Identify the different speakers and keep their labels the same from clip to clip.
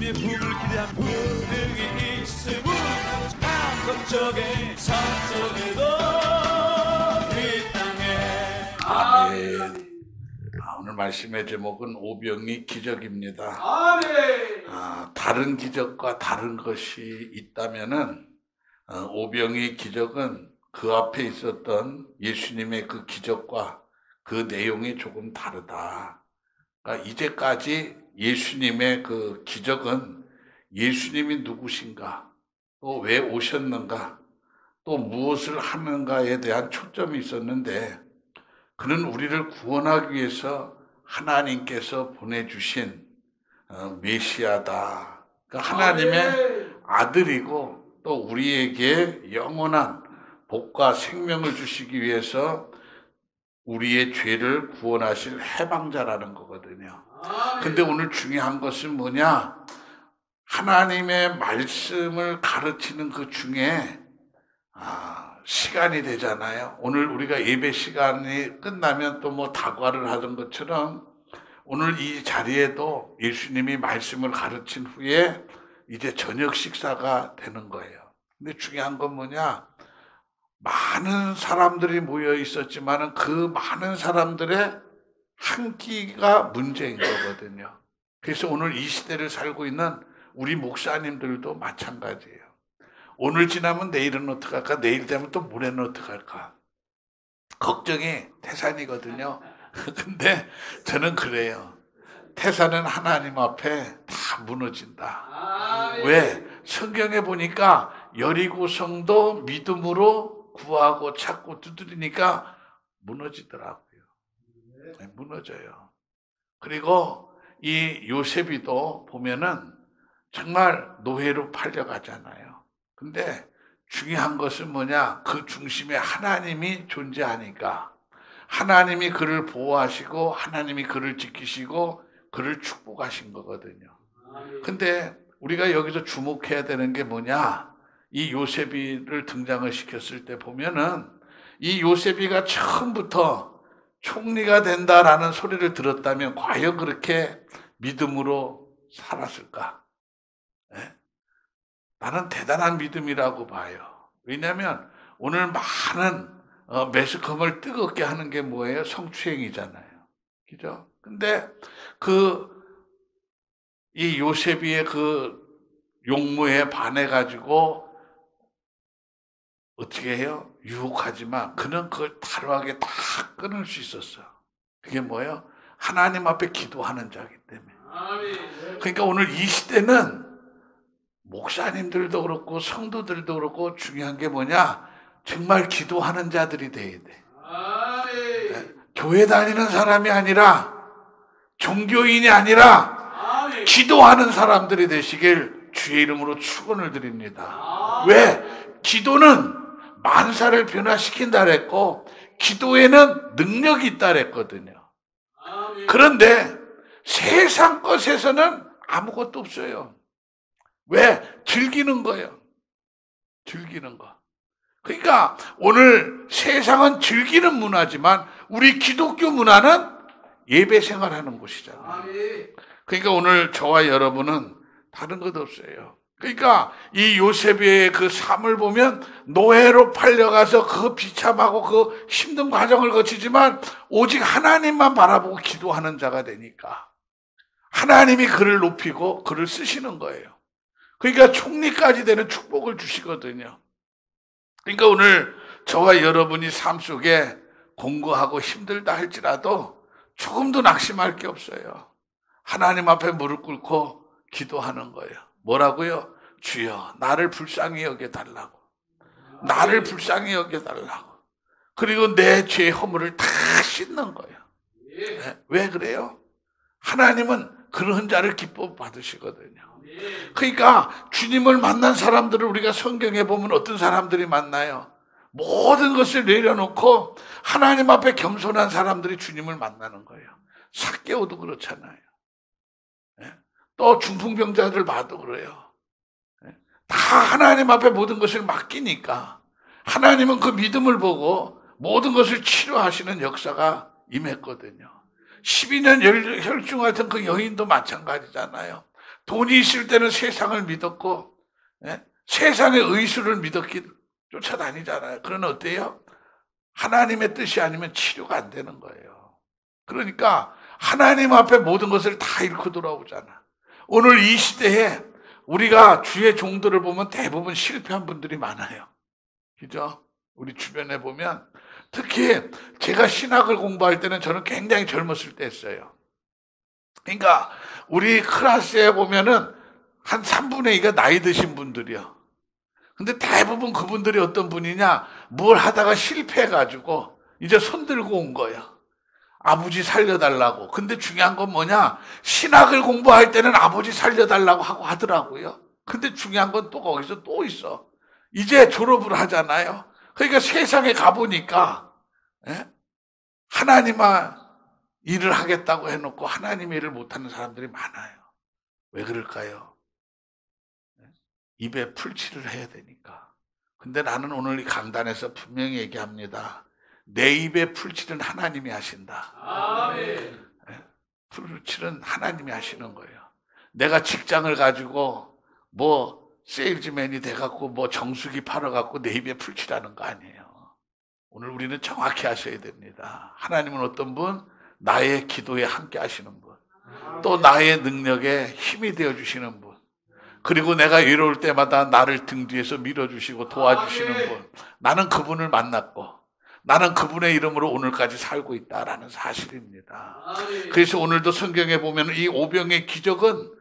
Speaker 1: 예수님의 부름을 기대한 분명히 있음을 남동쪽에 서쪽에도 이 땅에.
Speaker 2: 아멘. 오늘 말씀의 제목은 오병이 기적입니다.
Speaker 3: 아멘.
Speaker 2: 다른 기적과 다른 것이 있다면은 오병이 기적은 그 앞에 있었던 예수님의 그 기적과 그 내용이 조금 다르다. 그러니까 이제까지 예수님의 그 기적은 예수님이 누구신가, 또 왜 오셨는가, 또 무엇을 하는가에 대한 초점이 있었는데, 그는 우리를 구원하기 위해서 하나님께서 보내주신 메시아다. 그러니까 하나님의 아들이고, 또 우리에게 영원한 복과 생명을 주시기 위해서 우리의 죄를 구원하실 해방자라는 거거든요. 근데 오늘 중요한 것은 뭐냐? 하나님의 말씀을 가르치는 그 중에 시간이 되잖아요. 오늘 우리가 예배 시간이 끝나면 또 뭐 다과를 하던 것처럼 오늘 이 자리에도 예수님이 말씀을 가르친 후에 이제 저녁 식사가 되는 거예요. 근데 중요한 건 뭐냐? 많은 사람들이 모여 있었지만 그 많은 사람들의 한 끼가 문제인 거거든요. 그래서 오늘 이 시대를 살고 있는 우리 목사님들도 마찬가지예요. 오늘 지나면 내일은 어떡할까? 내일 되면 또 모레는 어떡할까? 걱정이 태산이거든요. 근데 저는 그래요. 태산은 하나님 앞에 다 무너진다. 왜? 성경에 보니까 여리고성도 믿음으로 구하고 찾고 두드리니까 무너지더라고요. 네, 무너져요. 그리고 이 요셉이도 보면은 정말 노예로 팔려가잖아요. 근데 중요한 것은 뭐냐? 그 중심에 하나님이 존재하니까 하나님이 그를 보호하시고 하나님이 그를 지키시고 그를 축복하신 거거든요. 근데 우리가 여기서 주목해야 되는 게 뭐냐? 이 요셉이를 등장을 시켰을 때 보면은 이 요셉이가 처음부터 총리가 된다라는 소리를 들었다면 과연 그렇게 믿음으로 살았을까? 네? 나는 대단한 믿음이라고 봐요. 왜냐하면 오늘 많은 매스컴을 뜨겁게 하는 게 뭐예요? 성추행이잖아요. 그죠? 근데 이 요셉이의 그 용무에 반해가지고 어떻게 해요? 유혹하지만 그는 그걸 다루하게 다 끊을 수 있었어. 그게 뭐예요? 하나님 앞에 기도하는 자이기 때문에. 그러니까 오늘 이 시대는 목사님들도 그렇고 성도들도 그렇고 중요한 게 뭐냐? 정말 기도하는 자들이 돼야 돼. 네? 교회 다니는 사람이 아니라 종교인이 아니라 기도하는 사람들이 되시길 주의 이름으로 축원을 드립니다. 왜? 기도는 만사를 변화시킨다 그랬고 기도에는 능력이 있다 그랬거든요. 그런데 세상 것에서는 아무것도 없어요. 왜? 즐기는 거예요. 즐기는 거. 그러니까 오늘 세상은 즐기는 문화지만 우리 기독교 문화는 예배 생활하는 곳이잖아요. 그러니까 오늘 저와 여러분은 다른 것 없어요. 그러니까 이 요셉의 그 삶을 보면 노예로 팔려가서 그 비참하고 그 힘든 과정을 거치지만 오직 하나님만 바라보고 기도하는 자가 되니까 하나님이 그를 높이고 그를 쓰시는 거예요. 그러니까 총리까지 되는 축복을 주시거든요. 그러니까 오늘 저와 여러분이 삶 속에 공고하고 힘들다 할지라도 조금도 낙심할 게 없어요. 하나님 앞에 무릎 꿇고 기도하는 거예요. 뭐라고요? 주여 나를 불쌍히 여겨달라고. 나를 불쌍히 여겨달라고. 그리고 내 죄의 허물을 다 씻는 거예요. 네? 왜 그래요? 하나님은 그런 자를 기뻐 받으시거든요. 그러니까 주님을 만난 사람들을 우리가 성경에 보면 어떤 사람들이 만나요? 모든 것을 내려놓고 하나님 앞에 겸손한 사람들이 주님을 만나는 거예요. 삭개오도 그렇잖아요. 또 중풍병자들 봐도 그래요. 다 하나님 앞에 모든 것을 맡기니까 하나님은 그 믿음을 보고 모든 것을 치료하시는 역사가 임했거든요. 12년 혈중하던 그 여인도 마찬가지잖아요. 돈이 있을 때는 세상을 믿었고, 세상의 의술을 믿었기 쫓아다니잖아요. 그러나 어때요? 하나님의 뜻이 아니면 치료가 안 되는 거예요. 그러니까 하나님 앞에 모든 것을 다 잃고 돌아오잖아. 오늘 이 시대에 우리가 주의 종들을 보면 대부분 실패한 분들이 많아요. 그죠? 우리 주변에 보면 특히 제가 신학을 공부할 때는 저는 굉장히 젊었을 때 했어요. 그러니까 우리 클래스에 보면은 한 3분의 2가 나이 드신 분들이요. 근데 대부분 그분들이 어떤 분이냐, 뭘 하다가 실패해가지고 이제 손 들고 온 거예요. 아버지 살려달라고. 근데 중요한 건 뭐냐, 신학을 공부할 때는 아버지 살려달라고 하고 하더라고요. 근데 중요한 건 또 거기서 또 있어. 이제 졸업을 하잖아요. 그러니까 세상에 가보니까 하나님의 일을 하겠다고 해놓고 하나님의 일을 못하는 사람들이 많아요. 왜 그럴까요? 입에 풀칠을 해야 되니까. 근데 나는 오늘 이 강단에서 분명히 얘기합니다. 내 입에 풀칠은 하나님이 하신다.
Speaker 1: 아멘.
Speaker 2: 풀칠은 하나님이 하시는 거예요. 내가 직장을 가지고 뭐 세일즈맨이 돼갖고 뭐 정수기 팔아갖고 내 입에 풀칠하는 거 아니에요. 오늘 우리는 정확히 하셔야 됩니다. 하나님은 어떤 분? 나의 기도에 함께 하시는 분. 또 나의 능력에 힘이 되어주시는 분. 그리고 내가 외로울 때마다 나를 등 뒤에서 밀어주시고 도와주시는 분. 나는 그분을 만났고 나는 그분의 이름으로 오늘까지 살고 있다라는 사실입니다. 그래서 오늘도 성경에 보면 이 오병의 기적은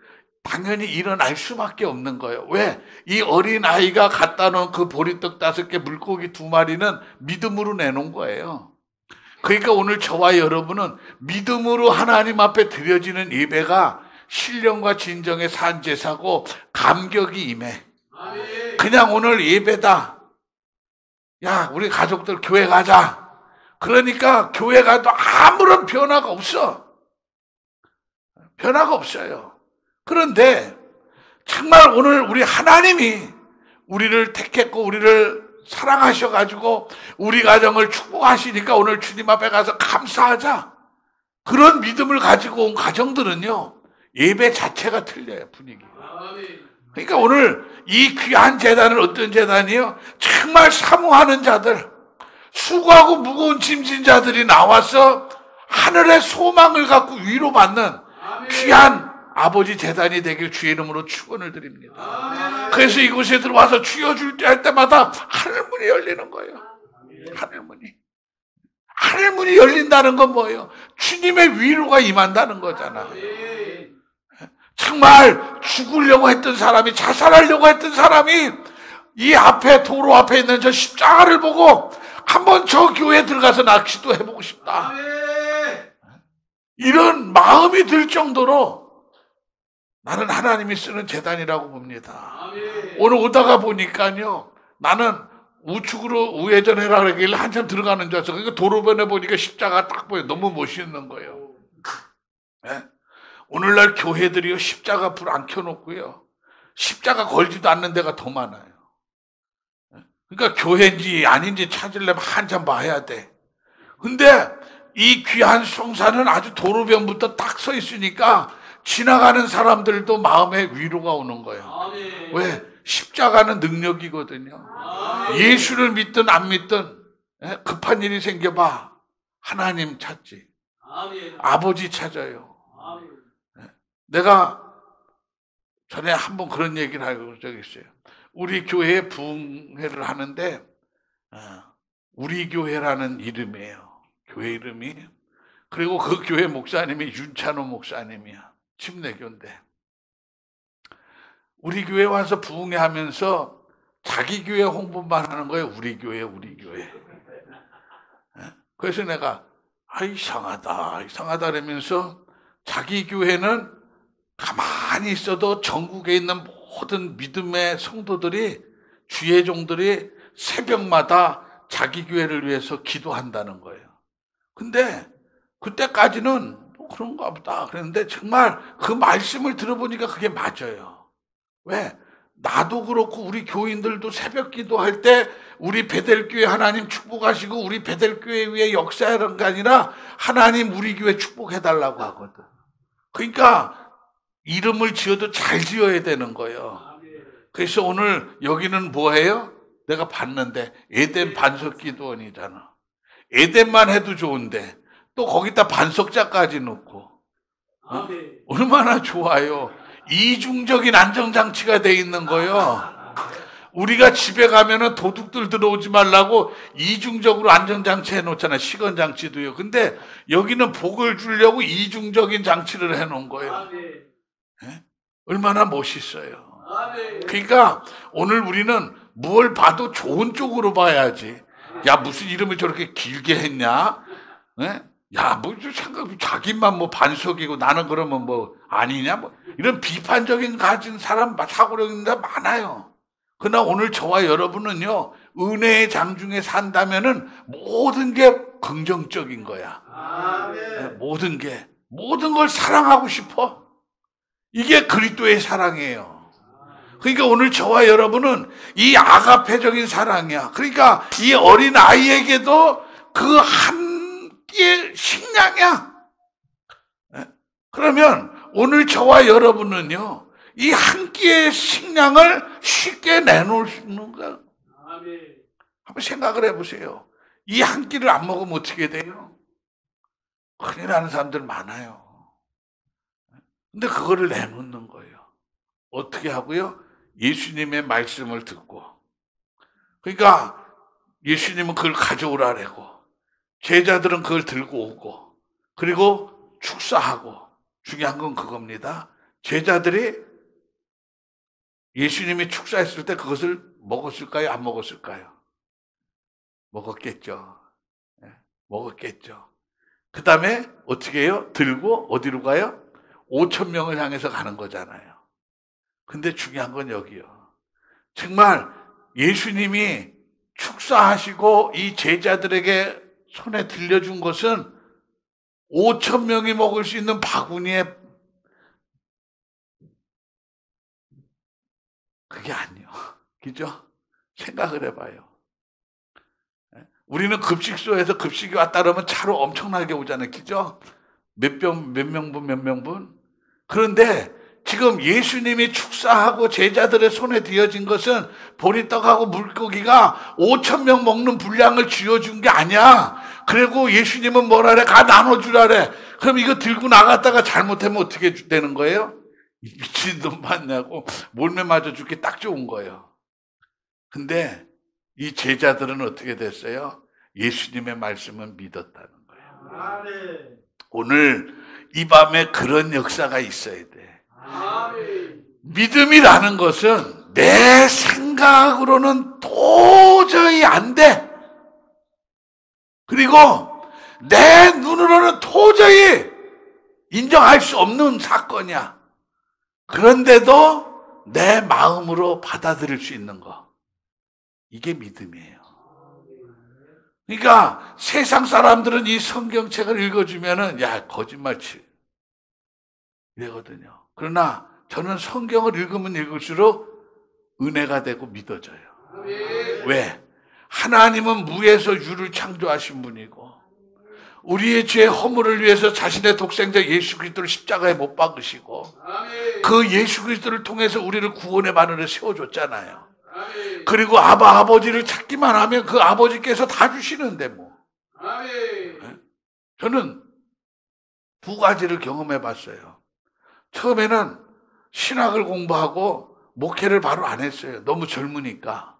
Speaker 2: 당연히 일어날 수밖에 없는 거예요. 왜? 이 어린아이가 갖다 놓은 그 보리떡 5개, 물고기 2마리는 믿음으로 내놓은 거예요. 그러니까 오늘 저와 여러분은 믿음으로 하나님 앞에 드려지는 예배가 신령과 진정의 산제사고 감격이 임해. 그냥 오늘 예배다. 야, 우리 가족들 교회 가자. 그러니까 교회 가도 아무런 변화가 없어. 변화가 없어요. 그런데 정말 오늘 우리 하나님이 우리를 택했고 우리를 사랑하셔가지고 우리 가정을 축복하시니까 오늘 주님 앞에 가서 감사하자. 그런 믿음을 가지고 온 가정들은요, 예배 자체가 틀려요, 분위기가. 그러니까 오늘 이 귀한 제단은 어떤 제단이에요? 정말 사모하는 자들, 수고하고 무거운 짐진 자들이 나와서 하늘의 소망을 갖고 위로받는 귀한 아버지 제단이 되길 주의 이름으로 축원을 드립니다. 그래서 이곳에 들어와서 주여 줄 때 할 때마다 하늘문이 열리는 거예요. 하늘문이 열린다는 건 뭐예요? 주님의 위로가 임한다는 거잖아. 정말 죽으려고 했던 사람이, 자살하려고 했던 사람이 이 앞에 도로 앞에 있는 저 십자가를 보고 한번 저 교회에 들어가서 나 기도해보고 싶다. 이런 마음이 들 정도로 나는 하나님이 쓰는 제단이라고 봅니다. 오늘 오다가 보니까요, 나는 우측으로 우회전해라 그러길래 한참 들어가는 줄 알았어. 그러니까 도로변에 보니까 십자가 딱 보여. 너무 멋있는 거예요. 오늘날 교회들이요, 십자가 불 안 켜놓고요, 십자가 걸지도 않는 데가 더 많아요. 그러니까 교회인지 아닌지 찾으려면 한참 봐야 돼. 근데 이 귀한 성사는 아주 도로변부터 딱 서 있으니까 지나가는 사람들도 마음에 위로가 오는 거예요. 왜? 십자가는 능력이거든요. 예수를 믿든 안 믿든 급한 일이 생겨봐, 하나님 찾지. 아버지 찾아요. 내가 전에 한번 그런 얘기를 하고 적이 있어요. 우리 교회에 부흥회를 하는데 우리 교회라는 이름이에요. 교회 이름이. 그리고 그 교회 목사님이 윤찬호 목사님이야. 침례교인데 우리 교회 와서 부흥회 하면서 자기 교회 홍보만 하는 거예요. 우리 교회. 그래서 내가 이상하다 그러면서 자기 교회는 가만히 있어도 전국에 있는 모든 믿음의 성도들이, 주의 종들이 새벽마다 자기 교회를 위해서 기도한다는 거예요. 근데 그때까지는 뭐 그런가 보다 그랬는데 정말 그 말씀을 들어보니까 그게 맞아요. 왜? 나도 그렇고 우리 교인들도 새벽 기도할 때 우리 베델교회 하나님 축복하시고 우리 베델교회 위에 역사하는 게 아니라 하나님 우리 교회 축복해달라고 하거든. 그러니까 이름을 지어도 잘 지어야 되는 거예요. 그래서 오늘 여기는 뭐예요? 내가 봤는데 에덴 반석기도원이잖아. 에덴만 해도 좋은데 또 거기다 반석자까지 넣고 얼마나 좋아요. 이중적인 안정장치가 돼 있는 거예요. 우리가 집에 가면은 도둑들 들어오지 말라고 이중적으로 안전장치 해놓잖아요. 시건장치도요. 근데 여기는 복을 주려고 이중적인 장치를 해놓은 거예요. 네? 얼마나 멋있어요. 그러니까 오늘 우리는 뭘 봐도 좋은 쪽으로 봐야지. 야, 무슨 이름을 저렇게 길게 했냐? 네? 야, 뭐 생각 자기만 뭐 반석이고 나는 그러면 뭐 아니냐? 뭐 이런 비판적인 가진 사람 사고력인 사람 많아요. 그러나 오늘 저와 여러분은요, 은혜의 장중에 산다면은 모든 게 긍정적인 거야. 네, 모든 걸 사랑하고 싶어. 이게 그리스도의 사랑이에요. 그러니까 오늘 저와 여러분은 이 아가페적인 사랑이야. 그러니까 이 어린 아이에게도 그 한 끼의 식량이야. 네? 그러면 오늘 저와 여러분은요, 이 한 끼의 식량을 쉽게 내놓을 수 있는 거야. 한번 생각을 해보세요. 이 한 끼를 안 먹으면 어떻게 돼요? 큰일 나는 사람들 많아요. 근데 그거를 내놓는 거예요. 어떻게 하고요? 예수님의 말씀을 듣고. 그러니까 예수님은 그걸 가져오라고. 제자들은 그걸 들고 오고. 그리고 축사하고. 중요한 건 그겁니다. 제자들이 예수님이 축사했을 때 그것을 먹었을까요? 안 먹었을까요? 먹었겠죠. 네, 먹었겠죠. 그 다음에 어떻게 해요? 들고 어디로 가요? 5,000명을 향해서 가는 거잖아요. 근데 중요한 건 여기요. 정말 예수님이 축사하시고 이 제자들에게 손에 들려준 것은 5,000명이 먹을 수 있는 바구니에 그게 아니요. 그죠? 생각을 해봐요. 우리는 급식소에서 급식이 왔다 그러면 차로 엄청나게 오잖아요. 그죠? 몇 명분. 그런데 지금 예수님이 축사하고 제자들의 손에 뒤어진 것은 보리떡하고 물고기가 5,000명 먹는 분량을 쥐어준 게 아니야. 그리고 예수님은 뭐라래? 가 나눠주라래. 그럼 이거 들고 나갔다가 잘못하면 어떻게 되는 거예요? 미친놈 맞냐고 몰매 맞아 죽기 딱 좋은 거예요. 근데 이 제자들은 어떻게 됐어요? 예수님의 말씀을 믿었다는 거예요. 오늘 이 밤에 그런 역사가 있어야 돼. 믿음이라는 것은 내 생각으로는 도저히 안 돼. 그리고 내 눈으로는 도저히 인정할 수 없는 사건이야. 그런데도 내 마음으로 받아들일 수 있는 거. 이게 믿음이에요. 그러니까 세상 사람들은 이 성경책을 읽어주면은 야 거짓말치 이러거든요. 그러나 저는 성경을 읽으면 읽을수록 은혜가 되고 믿어져요. 왜? 하나님은 무에서 유를 창조하신 분이고 우리의 죄 허물을 위해서 자신의 독생자 예수 그리스도를 십자가에 못 박으시고 그 예수 그리스도를 통해서 우리를 구원의 바늘에 세워줬잖아요. 그리고 아버지를 찾기만 하면 그 아버지께서 다 주시는데 뭐. 저는 두 가지를 경험해 봤어요. 처음에는 신학을 공부하고 목회를 바로 안 했어요. 너무 젊으니까.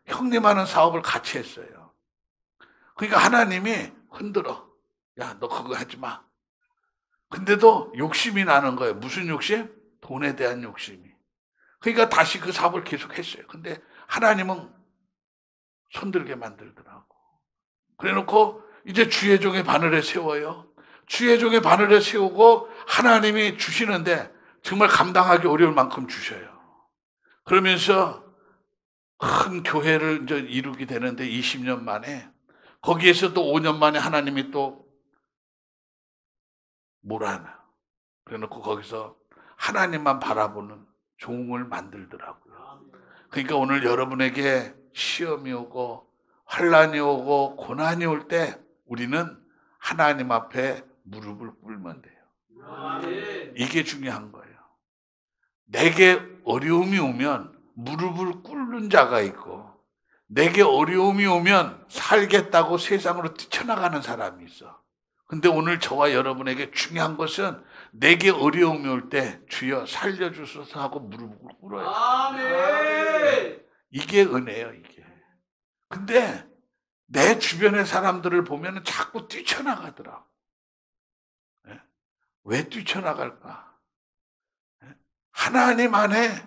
Speaker 2: 형님 하는 사업을 같이 했어요. 그러니까 하나님이 흔들어. 야, 너 그거 하지 마. 근데도 욕심이 나는 거예요. 무슨 욕심? 돈에 대한 욕심이. 그러니까 다시 그 사업을 계속 했어요. 근데 하나님은 손들게 만들더라고. 그래 놓고 이제 주의 종의 바늘에 세워요. 주의 종의 바늘에 세우고 하나님이 주시는데 정말 감당하기 어려울 만큼 주셔요. 그러면서 큰 교회를 이제 이루게 되는데 20년 만에 거기에서 또 5년 만에 하나님이 또 몰아놔. 그래 놓고 거기서 하나님만 바라보는 종을 만들더라고요. 그러니까 오늘 여러분에게 시험이 오고 환난이 오고 고난이 올 때 우리는 하나님 앞에 무릎을 꿇으면 돼요. 이게 중요한 거예요. 내게 어려움이 오면 무릎을 꿇는 자가 있고, 내게 어려움이 오면 살겠다고 세상으로 뛰쳐나가는 사람이 있어. 근데 오늘 저와 여러분에게 중요한 것은 내게 어려움이 올 때 주여 살려주소서 하고 무릎을 꿇어요.
Speaker 1: 아멘.
Speaker 2: 이게 은혜예요, 이게. 근데 내 주변의 사람들을 보면 자꾸 뛰쳐나가더라. 왜 뛰쳐나갈까? 하나님 안에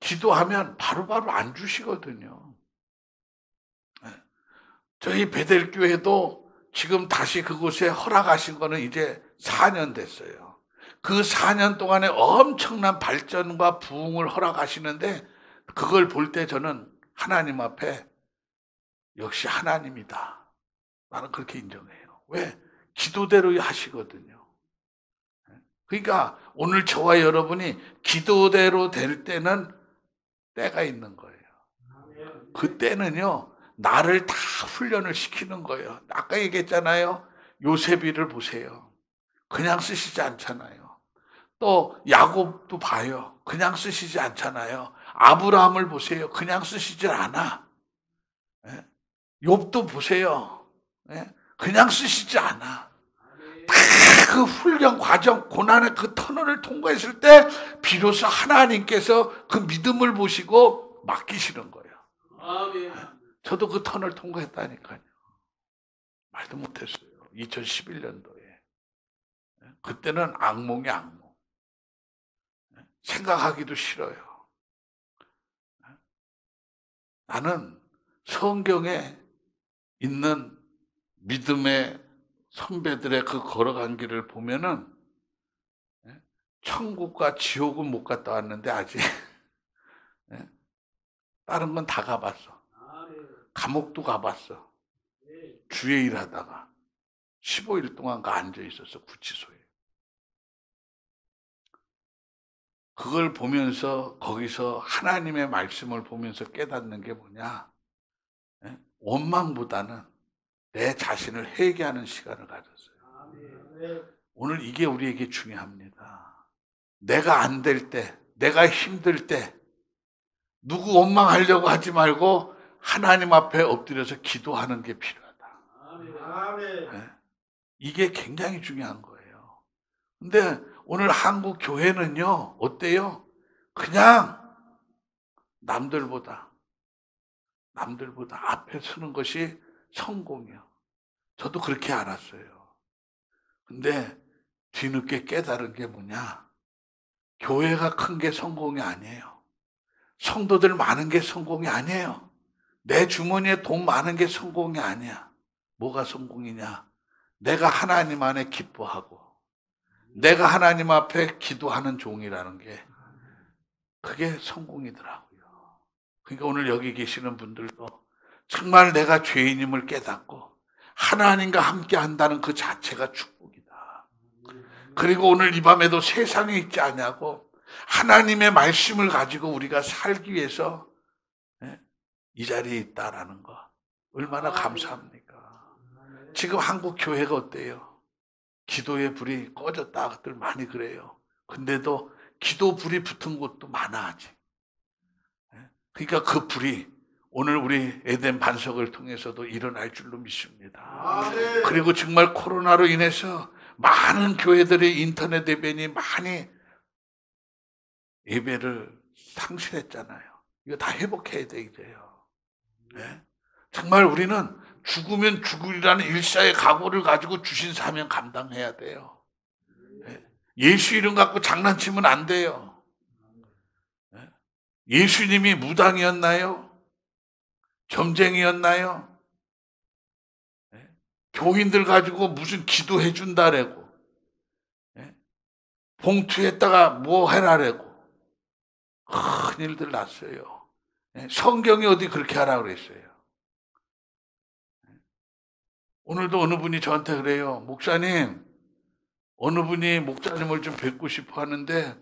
Speaker 2: 기도하면 바로바로 안 주시거든요. 저희 베델교회도 지금 다시 그곳에 허락하신 거는 이제 4년 됐어요. 그 4년 동안에 엄청난 발전과 부흥을 허락하시는데 그걸 볼 때 저는 하나님 앞에 역시 하나님이다. 나는 그렇게 인정해요. 왜? 기도대로 하시거든요. 그러니까 오늘 저와 여러분이 기도대로 될 때는 때가 있는 거예요. 그때는요, 나를 다 훈련을 시키는 거예요. 아까 얘기했잖아요. 요셉이를 보세요. 그냥 쓰시지 않잖아요. 또 야곱도 봐요. 그냥 쓰시지 않잖아요. 아브라함을 보세요. 그냥 쓰시지 않아. 욥도 보세요. 그냥 쓰시지 않아. 그 훈련 과정, 고난의 그 터널을 통과했을 때 비로소 하나님께서 그 믿음을 보시고 맡기시는 거예요. 저도 그 터널 통과했다니까요. 말도 못했어요. 2011년도에. 그때는 악몽이 악몽. 생각하기도 싫어요. 나는 성경에 있는 믿음의 선배들의 그 걸어간 길을 보면은 천국과 지옥은 못 갔다 왔는데 아직 다른 건 다 가봤어. 감옥도 가봤어. 주의 일하다가 15일 동안 앉아 있었어, 구치소에. 그걸 보면서 거기서 하나님의 말씀을 보면서 깨닫는 게 뭐냐? 원망보다는 내 자신을 회개하는 시간을 가졌어요. 오늘 이게 우리에게 중요합니다. 내가 안 될 때, 내가 힘들 때 누구 원망하려고 하지 말고 하나님 앞에 엎드려서 기도하는 게 필요하다. 이게 굉장히 중요한 거예요. 근데 오늘 한국 교회는요, 어때요? 그냥 남들보다 앞에 서는 것이 성공이요. 저도 그렇게 알았어요. 근데 뒤늦게 깨달은 게 뭐냐? 교회가 큰 게 성공이 아니에요. 성도들 많은 게 성공이 아니에요. 내 주머니에 돈 많은 게 성공이 아니야. 뭐가 성공이냐? 내가 하나님 안에 기뻐하고 내가 하나님 앞에 기도하는 종이라는 게 그게 성공이더라고요. 그러니까 오늘 여기 계시는 분들도 정말 내가 죄인임을 깨닫고 하나님과 함께 한다는 그 자체가 축복이다. 그리고 오늘 이 밤에도 세상에 있지 않냐고 하나님의 말씀을 가지고 우리가 살기 위해서 이 자리에 있다라는 거 얼마나 감사합니까? 지금 한국 교회가 어때요? 기도의 불이 꺼졌다 그들 많이 그래요. 근데도 기도 불이 붙은 곳도 많아 아직. 그러니까 그 불이 오늘 우리 에덴 반석을 통해서도 일어날 줄로 믿습니다. 그리고 정말 코로나로 인해서 많은 교회들의 인터넷 예배니 많이 예배를 상실했잖아요. 이거 다 회복해야 돼 이제요. 정말 우리는 죽으면 죽으리라는 일사의 각오를 가지고 주신 사명 감당해야 돼요. 예수 이름 갖고 장난치면 안 돼요. 예수님이 무당이었나요? 점쟁이였나요? 교인들 가지고 무슨 기도해 준다라고 봉투에다가 뭐 해라라고 큰일들 났어요. 성경이 어디 그렇게 하라고 그랬어요. 오늘도 어느 분이 저한테 그래요. 목사님, 어느 분이 목사님을 좀 뵙고 싶어 하는데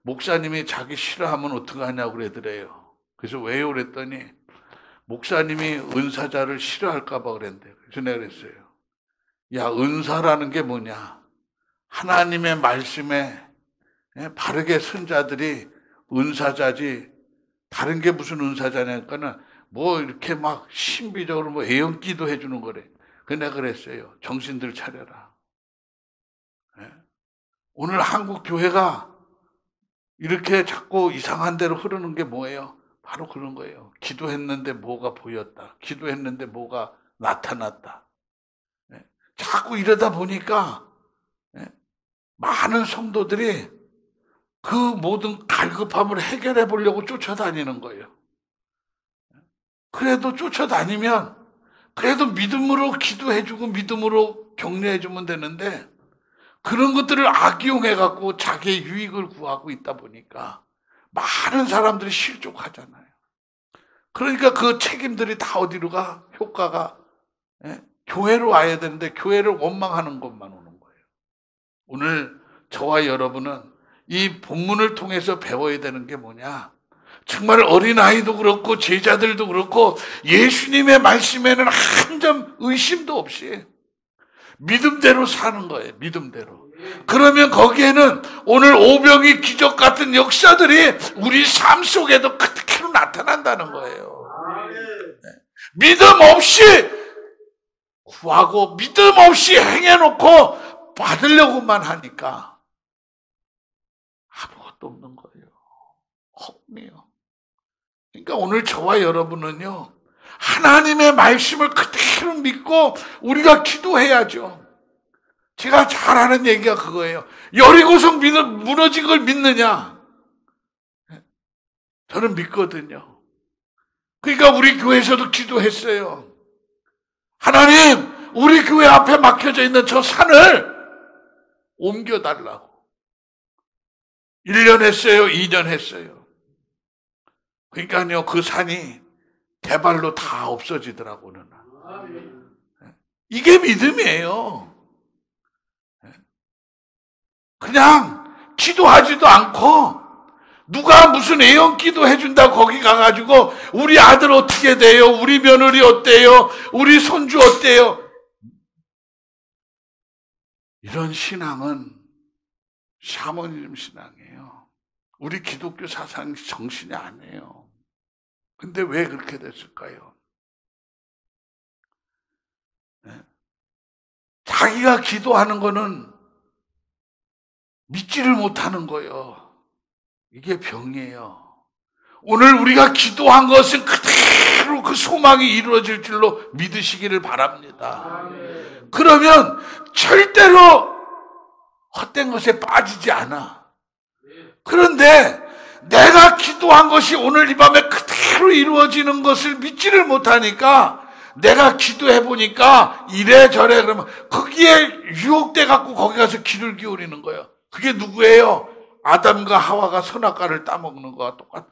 Speaker 2: 목사님이 자기 싫어하면 어떡하냐고 그러더래요. 그래서 왜요? 그랬더니 목사님이 은사자를 싫어할까 봐 그랬는데. 그래서 내가 그랬어요. 야, 은사라는 게 뭐냐? 하나님의 말씀에 바르게 쓴 자들이 은사자지, 다른 게 무슨 은사자냐니까는 뭐 이렇게 막 신비적으로 뭐 애연기도 해주는 거래. 그래서 내가 그랬어요. 정신들 차려라. 오늘 한국 교회가 이렇게 자꾸 이상한 대로 흐르는 게 뭐예요? 바로 그런 거예요. 기도했는데 뭐가 보였다. 기도했는데 뭐가 나타났다. 자꾸 이러다 보니까 많은 성도들이 그 모든 갈급함을 해결해 보려고 쫓아다니는 거예요. 그래도 쫓아다니면 그래도 믿음으로 기도해주고 믿음으로 격려해주면 되는데 그런 것들을 악용해갖고 자기의 유익을 구하고 있다 보니까 많은 사람들이 실족하잖아요. 그러니까 그 책임들이 다 어디로 가? 효과가 교회로 와야 되는데 교회를 원망하는 것만 오는 거예요. 오늘 저와 여러분은 이 본문을 통해서 배워야 되는 게 뭐냐? 정말 어린아이도 그렇고 제자들도 그렇고 예수님의 말씀에는 한 점 의심도 없이 믿음대로 사는 거예요. 믿음대로. 그러면 거기에는 오늘 오병이 기적 같은 역사들이 우리 삶 속에도 그렇게로 나타난다는 거예요. 믿음 없이 구하고 믿음 없이 행해놓고 받으려고만 하니까 아무것도 없는 거예요. 헛미요. 그러니까 오늘 저와 여러분은요, 하나님의 말씀을 그대로 믿고 우리가 기도해야죠. 제가 잘 아는 얘기가 그거예요. 여리고성 무너진 걸 믿느냐? 저는 믿거든요. 그러니까 우리 교회에서도 기도했어요. 하나님, 우리 교회 앞에 막혀져 있는 저 산을 옮겨달라고. 1년 했어요. 2년 했어요. 그러니까요, 그 산이 대발로 다 없어지더라고요. 이게 믿음이에요. 그냥 기도하지도 않고 누가 무슨 애연기도 해준다고 거기 가가지고 우리 아들 어떻게 돼요? 우리 며느리 어때요? 우리 손주 어때요? 이런 신앙은 샤머니즘 신앙이에요. 우리 기독교 사상 정신이 아니에요. 근데 왜 그렇게 됐을까요? 자기가 기도하는 거는 믿지를 못하는 거예요. 이게 병이에요. 오늘 우리가 기도한 것은 그대로 그 소망이 이루어질 줄로 믿으시기를 바랍니다. 그러면 절대로 헛된 것에 빠지지 않아. 그런데 내가 기도한 것이 오늘 이 밤에 그대로 이루어지는 것을 믿지를 못하니까 내가 기도해 보니까 이래저래 그러면 거기에 유혹돼 갖고 거기 가서 귀를 기울이는 거예요. 그게 누구예요? 아담과 하와가 선악과를 따먹는 거와 똑같아.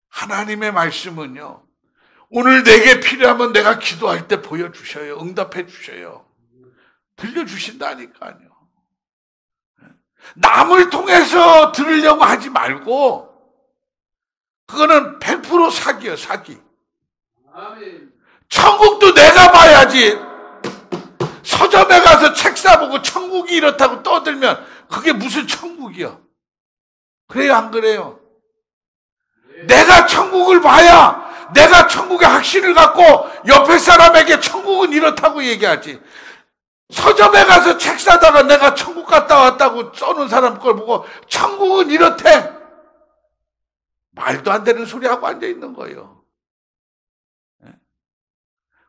Speaker 2: 하나님의 말씀은요, 오늘 내게 필요하면 내가 기도할 때 보여주셔요. 응답해 주셔요. 들려주신다니까요. 남을 통해서 들으려고 하지 말고 그거는 100% 사기예요. 사기. 천국도 내가 봐야지. 서점에 가서 책 사보고 천국이 이렇다고 떠들면 그게 무슨 천국이야? 그래요, 안 그래요? 내가 천국을 봐야 내가 천국의 확신을 갖고 옆에 사람에게 천국은 이렇다고 얘기하지. 서점에 가서 책 사다가 내가 천국 갔다 왔다고 써놓은 사람 걸 보고 천국은 이렇대. 말도 안 되는 소리 하고 앉아있는 거예요.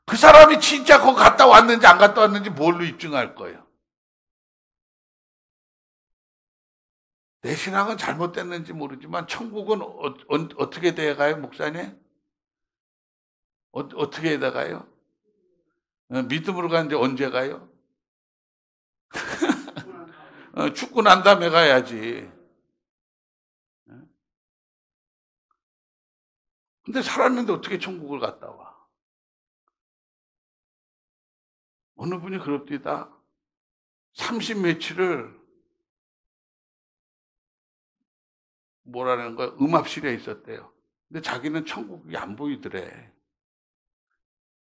Speaker 2: 그 사람이 진짜 거기 갔다 왔는지 안 갔다 왔는지 뭘로 입증할 거예요? 내 신앙은 잘못됐는지 모르지만 천국은 어떻게 돼가요, 목사님? 어떻게 해가요? 믿음으로 가는데 언제 가요? 죽고 난 다음에 가야지. 근데 살았는데 어떻게 천국을 갔다 와? 어느 분이 그럽디다. 30 며칠을 뭐라는 거야? 음압실에 있었대요. 근데 자기는 천국이 안 보이더래.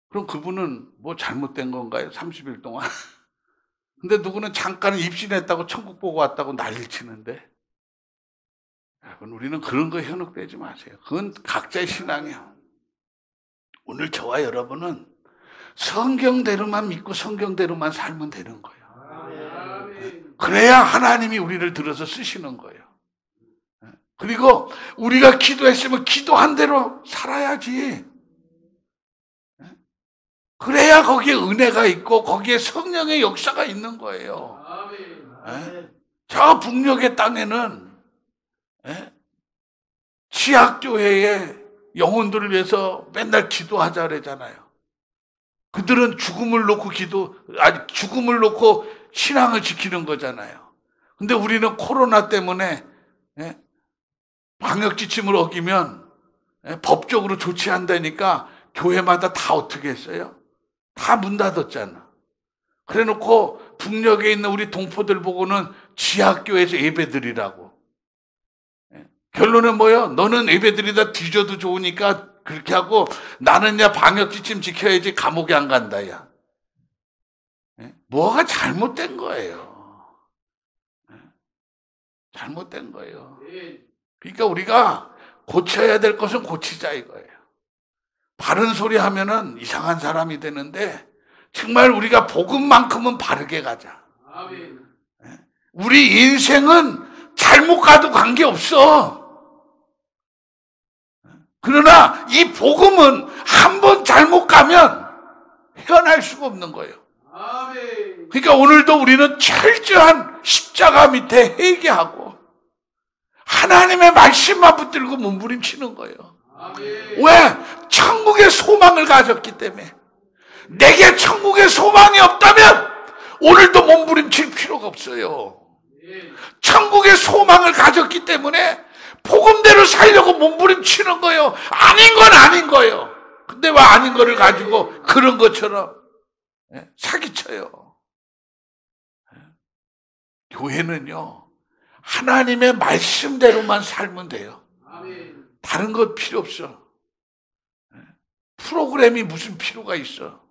Speaker 2: 그럼 그분은 뭐 잘못된 건가요? 30일 동안? 근데 누구는 잠깐 입신했다고 천국 보고 왔다고 난리를 치는데, 여러분, 우리는 그런 거 현혹되지 마세요. 그건 각자의 신앙이에요. 오늘 저와 여러분은 성경대로만 믿고 성경대로만 살면 되는 거예요. 그래야 하나님이 우리를 들어서 쓰시는 거예요. 그리고 우리가 기도했으면 기도한 대로 살아야지. 그래야 거기에 은혜가 있고 거기에 성령의 역사가 있는 거예요. 저 북녘의 땅에는 지학교회의 영혼들을 위해서 맨날 기도하자 그러잖아요. 그들은 죽음을 놓고 신앙을 지키는 거잖아요. 근데 우리는 코로나 때문에 방역 지침을 어기면 법적으로 조치한다니까 교회마다 다 어떻게 했어요? 다 문 닫았잖아. 그래 놓고 북녘에 있는 우리 동포들 보고는 지학교에서 예배드리라고. 결론은 뭐예요? 너는 예배드리다 뒤져도 좋으니까 그렇게 하고 나는 야 방역 지침 지켜야지 감옥에 안 간다 야. 뭐가 잘못된 거예요. 잘못된 거예요. 그러니까 우리가 고쳐야 될 것은 고치자 이거예요. 바른 소리 하면은 이상한 사람이 되는데 정말 우리가 복음만큼은 바르게 가자. 우리 인생은 잘못 가도 관계없어. 그러나 이 복음은 한 번 잘못 가면 헤어날 수가 없는 거예요. 그러니까 오늘도 우리는 철저한 십자가 밑에 회개하고 하나님의 말씀만 붙들고 몸부림치는 거예요. 왜? 천국의 소망을 가졌기 때문에. 내게 천국의 소망이 없다면 오늘도 몸부림칠 필요가 없어요. 천국의 소망을 가졌기 때문에 복음대로 살려고 몸부림치는 거예요. 아닌 건 아닌 거예요. 근데 왜 아닌 거를 가지고 그런 것처럼 사기쳐요. 교회는요, 하나님의 말씀대로만 살면 돼요. 다른 것 필요 없어. 프로그램이 무슨 필요가 있어.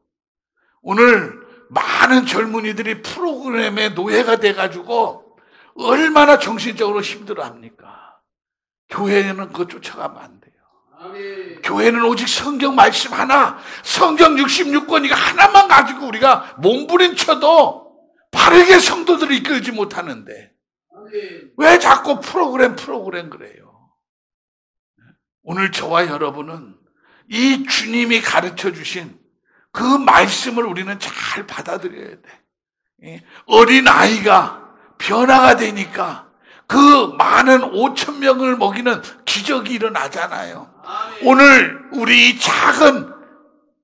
Speaker 2: 오늘 많은 젊은이들이 프로그램의 노예가 돼가지고 얼마나 정신적으로 힘들어합니까? 교회는 그거 쫓아가면 안 돼요. 교회는 오직 성경 말씀 하나, 성경 66권 이거 하나만 가지고 우리가 몸부림쳐도 바르게 성도들을 이끌지 못하는데 왜 자꾸 프로그램 그래요? 오늘 저와 여러분은 이 주님이 가르쳐 주신 그 말씀을 우리는 잘 받아들여야 돼. 어린 아이가 변화가 되니까 그 많은 5천 명을 먹이는 기적이 일어나잖아요. 오늘 우리 이 작은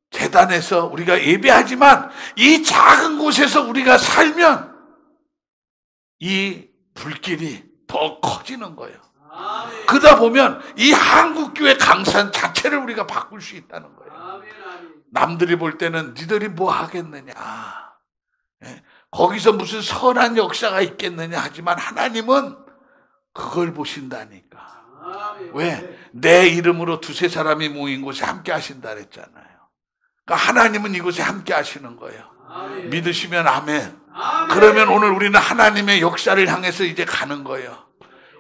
Speaker 2: 재단에서 우리가 예배하지만 이 작은 곳에서 우리가 살면 이 불길이 더 커지는 거예요. 그러다 보면 이 한국교회 강산 자체를 우리가 바꿀 수 있다는 거예요. 남들이 볼 때는 니들이 뭐 하겠느냐, 거기서 무슨 선한 역사가 있겠느냐 하지만 하나님은 그걸 보신다니까. 왜? 내 이름으로 두세 사람이 모인 곳에 함께 하신다 그랬잖아요. 그러니까 하나님은 이곳에 함께 하시는 거예요. 믿으시면 아멘. 그러면 오늘 우리는 하나님의 역사를 향해서 이제 가는 거예요.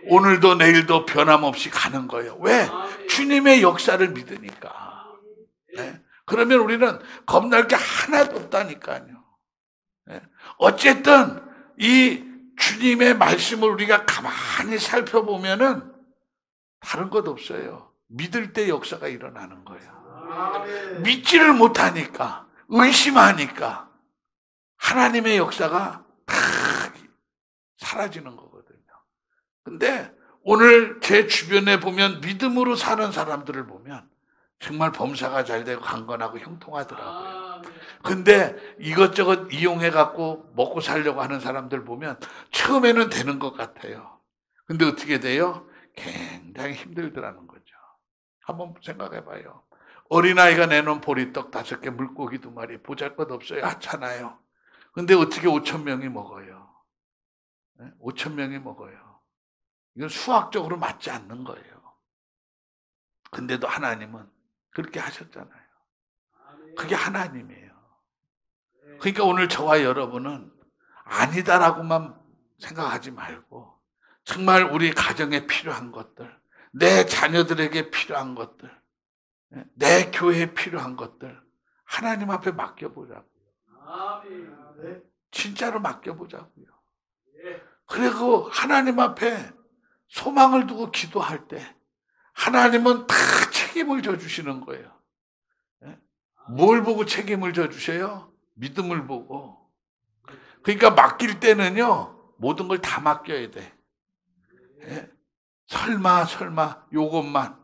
Speaker 2: 오늘도 내일도 변함없이 가는 거예요. 왜? 주님의 역사를 믿으니까. 그러면 우리는 겁날 게 하나도 없다니까요. 어쨌든 이 주님의 말씀을 우리가 가만히 살펴보면은 다른 것 없어요. 믿을 때 역사가 일어나는 거예요. 믿지를 못하니까, 의심하니까 하나님의 역사가 다 사라지는 거거든요. 근데 오늘 제 주변에 보면 믿음으로 사는 사람들을 보면 정말 범사가 잘 되고 강건하고 형통하더라고요. 근데 이것저것 이용해갖고 먹고 살려고 하는 사람들 보면 처음에는 되는 것 같아요. 근데 어떻게 돼요? 굉장히 힘들더라는 거죠. 한번 생각해봐요. 어린아이가 내놓은 보리떡 5개, 물고기 2마리, 보잘것없어요. 하찮아요. 근데 어떻게 5천 명이 먹어요? 5천 명이 먹어요. 이건 수학적으로 맞지 않는 거예요. 근데도 하나님은 그렇게 하셨잖아요. 그게 하나님이에요. 그러니까 오늘 저와 여러분은 아니다라고만 생각하지 말고 정말 우리 가정에 필요한 것들, 내 자녀들에게 필요한 것들, 내 교회에 필요한 것들 하나님 앞에 맡겨보자고요. 진짜로 맡겨보자고요. 그리고 하나님 앞에 소망을 두고 기도할 때 하나님은 다 책임을 져주시는 거예요. 뭘 보고 책임을 져주세요? 믿음을 보고. 그러니까 맡길 때는요, 모든 걸 다 맡겨야 돼. 설마 요것만.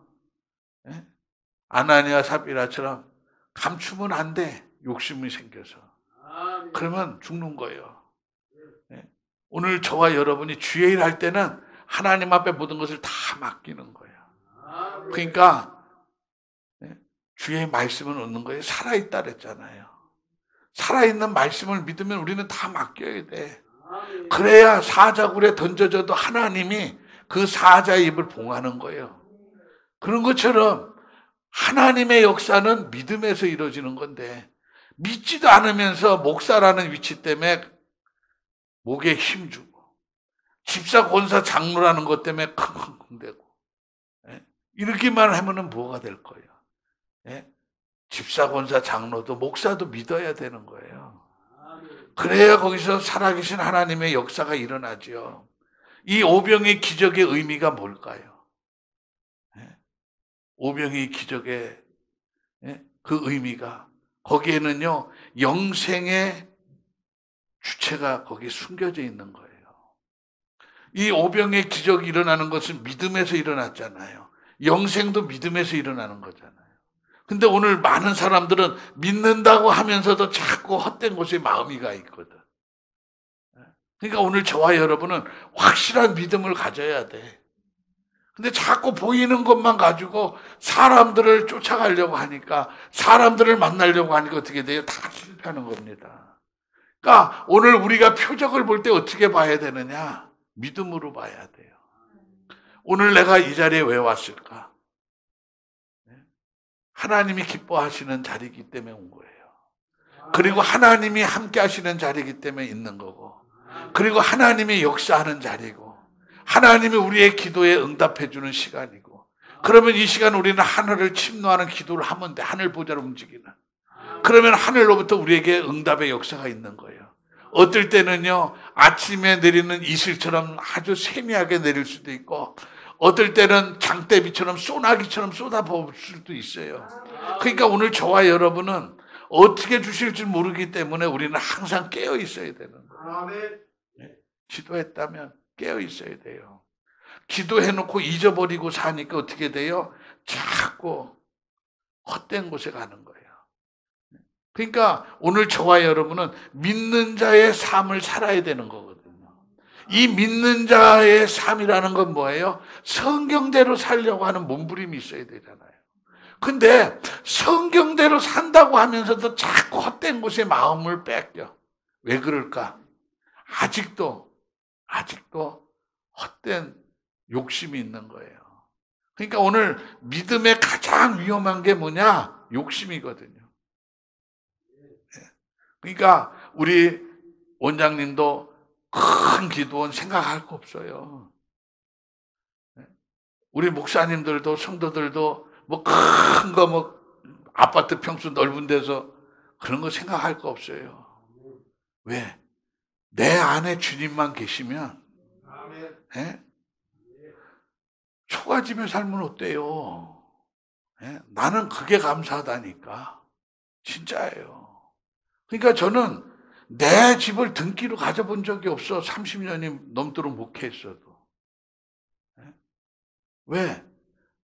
Speaker 2: 아나니아 삽비라처럼 감추면 안 돼. 욕심이 생겨서. 그러면 죽는 거예요. 오늘 저와 여러분이 주의 일 할 때는 하나님 앞에 모든 것을 다 맡기는 거예요. 그러니까 주의 말씀은 얻는 거예요. 살아있다 그랬잖아요. 살아있는 말씀을 믿으면 우리는 다 맡겨야 돼. 그래야 사자굴에 던져져도 하나님이 그 사자의 입을 봉하는 거예요. 그런 것처럼 하나님의 역사는 믿음에서 이루어지는 건데 믿지도 않으면서 목사라는 위치 때문에 목에 힘주고 집사, 권사, 장로라는 것 때문에 킁킁킁대고 이렇게만 하면은 뭐가 될 거예요? 집사, 권사, 장로도 목사도 믿어야 되는 거예요. 그래야 거기서 살아계신 하나님의 역사가 일어나죠. 이 오병의 기적의 의미가 뭘까요? 오병의 기적의 그 의미가 거기에는요 영생의 주체가 거기에 숨겨져 있는 거예요. 이 오병의 기적이 일어나는 것은 믿음에서 일어났잖아요. 영생도 믿음에서 일어나는 거잖아요. 근데 오늘 많은 사람들은 믿는다고 하면서도 자꾸 헛된 곳에 마음이 가 있거든. 그러니까 오늘 저와 여러분은 확실한 믿음을 가져야 돼. 근데 자꾸 보이는 것만 가지고 사람들을 쫓아가려고 하니까, 사람들을 만나려고 하니까 어떻게 돼요? 다 실패하는 겁니다. 그러니까 오늘 우리가 표적을 볼 때 어떻게 봐야 되느냐? 믿음으로 봐야 돼요. 오늘 내가 이 자리에 왜 왔을까? 하나님이 기뻐하시는 자리이기 때문에 온 거예요. 그리고 하나님이 함께 하시는 자리이기 때문에 있는 거고, 그리고 하나님이 역사하는 자리고, 하나님이 우리의 기도에 응답해 주는 시간이고, 그러면 이 시간 우리는 하늘을 침노하는 기도를 하면 돼. 하늘 보좌로 움직이는. 그러면 하늘로부터 우리에게 응답의 역사가 있는 거예요. 어떨 때는요, 아침에 내리는 이슬처럼 아주 세미하게 내릴 수도 있고, 어떨 때는 장대비처럼 소나기처럼 쏟아부을 수도 있어요. 그러니까 오늘 저와 여러분은 어떻게 주실지 모르기 때문에 우리는 항상 깨어 있어야 되는 거예요. 기도했다면 깨어 있어야 돼요. 기도해놓고 잊어버리고 사니까 어떻게 돼요? 자꾸 헛된 곳에 가는 거예요. 그러니까 오늘 저와 여러분은 믿는 자의 삶을 살아야 되는 거거든요. 이 믿는 자의 삶이라는 건 뭐예요? 성경대로 살려고 하는 몸부림이 있어야 되잖아요. 근데 성경대로 산다고 하면서도 자꾸 헛된 곳에 마음을 뺏겨. 왜 그럴까? 아직도 헛된 욕심이 있는 거예요. 그러니까 오늘 믿음의 가장 위험한 게 뭐냐? 욕심이거든요. 그러니까 우리 원장님도 큰 기도원 생각할 거 없어요. 우리 목사님들도 성도들도 뭐 큰 거 뭐 아파트 평수 넓은 데서 그런 거 생각할 거 없어요. 왜? 내 안에 주님만 계시면 초가집에 살면 어때요? 나는 그게 감사하다니까. 진짜예요. 그러니까 저는 내 집을 등기로 가져본 적이 없어. 30년이 넘도록 목회했어도. 왜?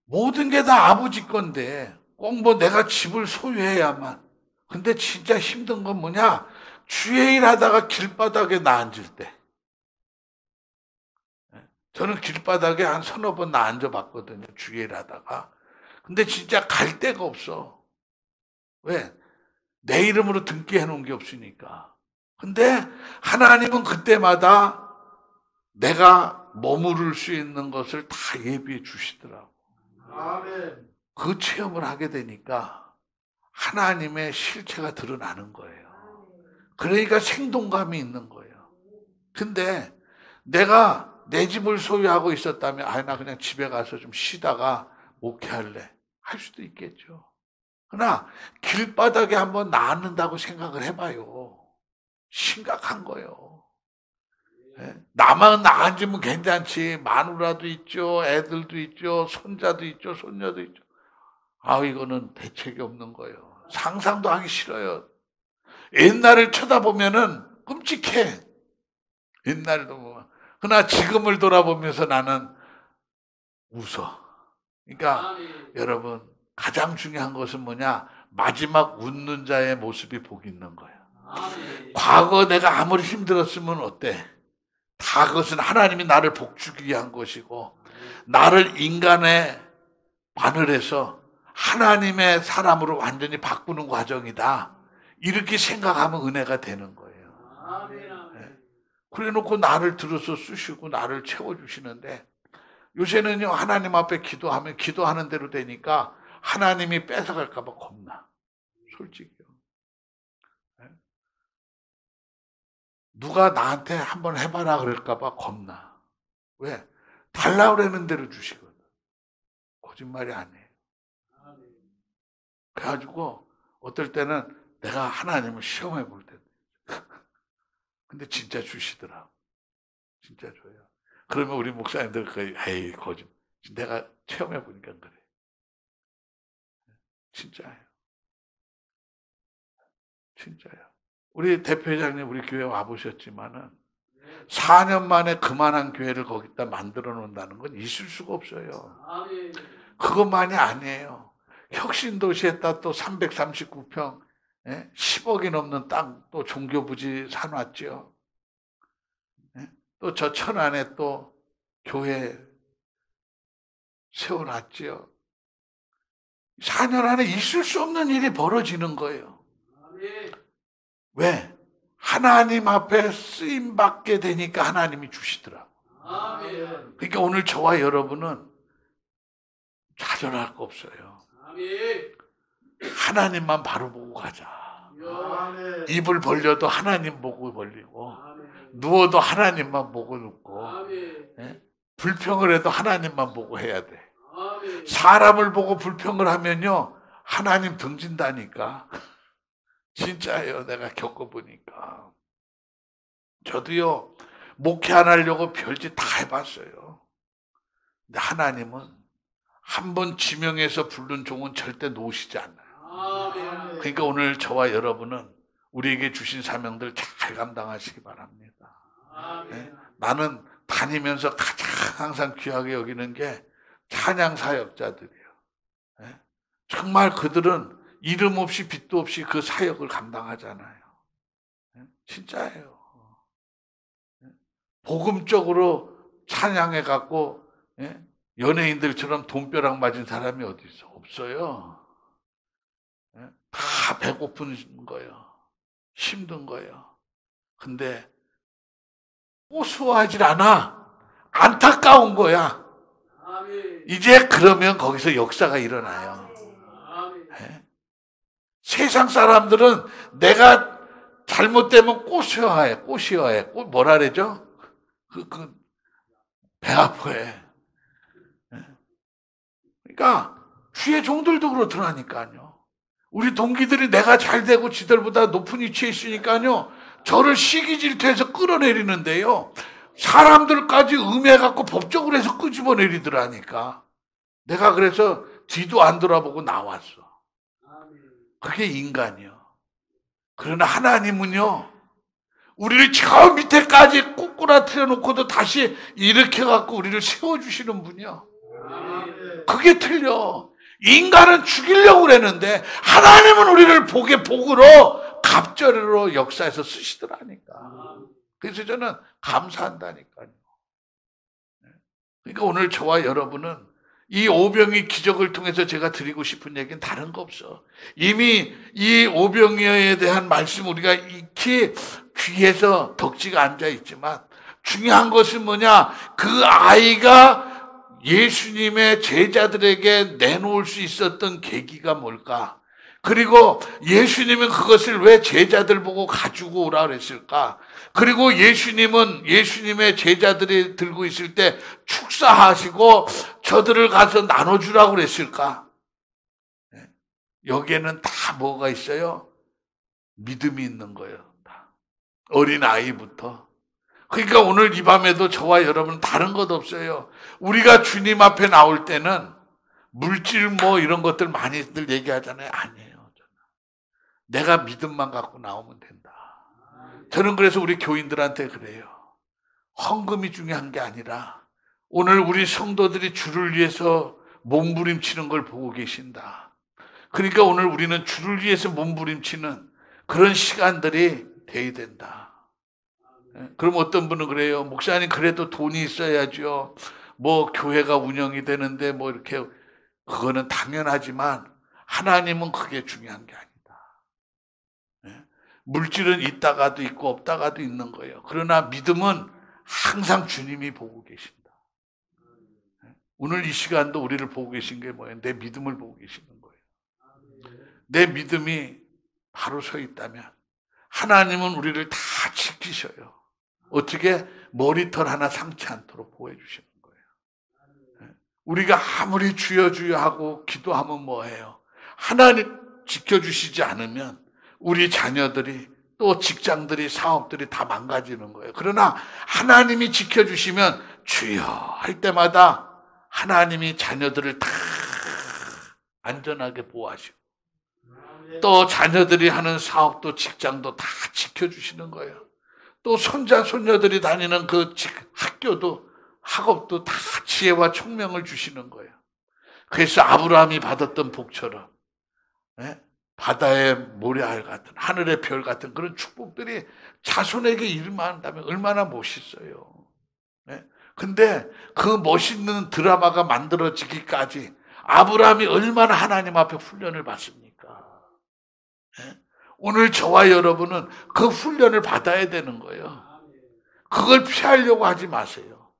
Speaker 2: 모든 게 다 아버지 건데 꼭 뭐 내가 집을 소유해야만. 근데 진짜 힘든 건 뭐냐? 주의 일 하다가 길바닥에 나 앉을 때. 저는 길바닥에 한 서너 번 나 앉아봤거든요. 주의 일 하다가. 근데 진짜 갈 데가 없어. 왜? 내 이름으로 등기해 놓은 게 없으니까. 근데 하나님은 그때마다 내가 머무를 수 있는 것을 다 예비해 주시더라고. 아멘. 그 체험을 하게 되니까 하나님의 실체가 드러나는 거예요. 그러니까 생동감이 있는 거예요. 근데 내가 내 집을 소유하고 있었다면 나 그냥 집에 가서 좀 쉬다가 목회할래 할 수도 있겠죠. 그러나 길바닥에 한번 낳는다고 생각을 해봐요. 심각한 거예요. 나만 낳아주면 괜찮지. 마누라도 있죠, 애들도 있죠, 손자도 있죠, 손녀도 있죠. 이거는 대책이 없는 거예요. 상상도 하기 싫어요. 옛날을 쳐다보면은 끔찍해. 옛날도 보면. 그러나 지금을 돌아보면서 나는 웃어. 그러니까 여러분, 가장 중요한 것은 뭐냐? 마지막 웃는 자의 모습이 복 있는 거예요. 과거 내가 아무리 힘들었으면 어때? 다 그것은 하나님이 나를 복주기 위한 것이고, 나를 인간의 바늘에서 하나님의 사람으로 완전히 바꾸는 과정이다. 이렇게 생각하면 은혜가 되는 거예요. 그래 놓고 나를 들어서 쓰시고 나를 채워주시는데, 요새는요, 하나님 앞에 기도하면 기도하는 대로 되니까 하나님이 뺏어갈까봐 겁나. 솔직히요. 누가 나한테 한번 해봐라 그럴까봐 겁나. 왜? 달라고 그러는 대로 주시거든. 거짓말이 아니에요. 그래가지고 어떨 때는 내가 하나님을 시험해 볼 때도 근데 진짜 주시더라고. 진짜 줘요. 그러면 우리 목사님들 에이 거짓. 내가 체험해 보니까 그래. 진짜예요. 진짜요. 우리 대표회장님 우리 교회 와보셨지만은 4년 만에 그만한 교회를 거기다 만들어 놓는다는 건 있을 수가 없어요. 그것만이 아니에요. 혁신도시에다 또 339평 10억이 넘는 땅 또 종교부지 사놨죠. 또 저 천안에 또 교회 세워놨죠. 4년 안에 있을 수 없는 일이 벌어지는 거예요. 왜? 하나님 앞에 쓰임받게 되니까 하나님이 주시더라고. 그러니까 오늘 저와 여러분은 좌절할 거 없어요. 하나님만 바로 보고 가자. 입을 벌려도 하나님 보고 벌리고, 누워도 하나님만 보고 눕고, 불평을 해도 하나님만 보고 해야 돼. 사람을 보고 불평을 하면요, 하나님 등진다니까. 진짜예요. 내가 겪어보니까. 저도요, 목회 안 하려고 별짓 다 해봤어요. 근데 하나님은 한번 지명해서 부른 종은 절대 놓으시지 않아요. 그러니까 오늘 저와 여러분은 우리에게 주신 사명들 잘 감당하시기 바랍니다. 나는 다니면서 가장 항상 귀하게 여기는 게 찬양 사역자들이에요. 정말 그들은 이름 없이 빛도 없이 그 사역을 감당하잖아요. 진짜예요. 복음적으로 찬양해갖고 연예인들처럼 돈벼락 맞은 사람이 어디 있어? 없어요. 다 배고픈 거예요. 힘든 거예요. 근데 고소하질 않아. 안타까운 거야. 이제 그러면 거기서 역사가 일어나요. 세상 사람들은 내가 잘못되면 꼬셔야 해. 뭐라 그러죠? 배 아파해. 그러니까 주의 종들도 그렇더라니까요. 우리 동기들이 내가 잘 되고 지들보다 높은 위치에 있으니까요, 저를 시기 질투해서 끌어내리는데요, 사람들까지 음해갖고 법적으로 해서 끄집어내리더라니까. 내가 그래서 뒤도 안 돌아보고 나왔어. 그게 인간이요. 그러나 하나님은요, 우리를 저 밑에까지 꼬꾸라뜨려 놓고도 다시 일으켜갖고 우리를 세워주시는 분이요. 그게 틀려. 인간은 죽이려고 그랬는데 하나님은 우리를 복으로 갑절로 역사에서 쓰시더라니까. 그래서 저는 감사한다니까요. 그러니까 오늘 저와 여러분은 이 오병이 기적을 통해서 제가 드리고 싶은 얘기는 다른 거 없어. 이미 이 오병이어에 대한 말씀 우리가 익히 귀에서 덕지가 앉아 있지만, 중요한 것은 뭐냐? 그 아이가 예수님의 제자들에게 내놓을 수 있었던 계기가 뭘까? 그리고 예수님은 그것을 왜 제자들 보고 가지고 오라 그랬을까? 그리고 예수님은 예수님의 제자들이 들고 있을 때 축사하시고 저들을 가서 나눠주라고 그랬을까? 여기에는 다 뭐가 있어요? 믿음이 있는 거예요. 다. 어린 아이부터. 그러니까 오늘 이 밤에도 저와 여러분은 다른 것 없어요. 우리가 주님 앞에 나올 때는 물질 뭐 이런 것들 많이들 얘기하잖아요. 아니에요. 내가 믿음만 갖고 나오면 된다. 저는 그래서 우리 교인들한테 그래요. 헌금이 중요한 게 아니라 오늘 우리 성도들이 주를 위해서 몸부림치는 걸 보고 계신다. 그러니까 오늘 우리는 주를 위해서 몸부림치는 그런 시간들이 돼야 된다. 그럼 어떤 분은 그래요. 목사님 그래도 돈이 있어야죠. 뭐 교회가 운영이 되는데 뭐 이렇게 그거는 당연하지만 하나님은 그게 중요한 게 아니다. 물질은 있다가도 있고 없다가도 있는 거예요. 그러나 믿음은 항상 주님이 보고 계신다. 오늘 이 시간도 우리를 보고 계신 게 뭐예요? 내 믿음을 보고 계시는 거예요. 내 믿음이 바로 서 있다면 하나님은 우리를 다 지키셔요. 어떻게? 머리털 하나 상치 않도록 보호해 주시는 거예요. 우리가 아무리 주여 주여 하고 기도하면 뭐해요? 하나님 지켜주시지 않으면 우리 자녀들이 또 직장들이 사업들이 다 망가지는 거예요. 그러나 하나님이 지켜주시면 주여 할 때마다 하나님이 자녀들을 다 안전하게 보호하시고 또 자녀들이 하는 사업도 직장도 다 지켜주시는 거예요. 또 손자 손녀들이 다니는 그 학교도 학업도 다 지혜와 총명을 주시는 거예요. 그래서 아브라함이 받았던 복처럼 바다의 모래알 같은 하늘의 별 같은 그런 축복들이 자손에게 일만한다면 얼마나 멋있어요. 근데 그 멋있는 드라마가 만들어지기까지 아브라함이 얼마나 하나님 앞에 훈련을 받습니까? 오늘 저와 여러분은 그 훈련을 받아야 되는 거예요. 그걸 피하려고 하지 마세요.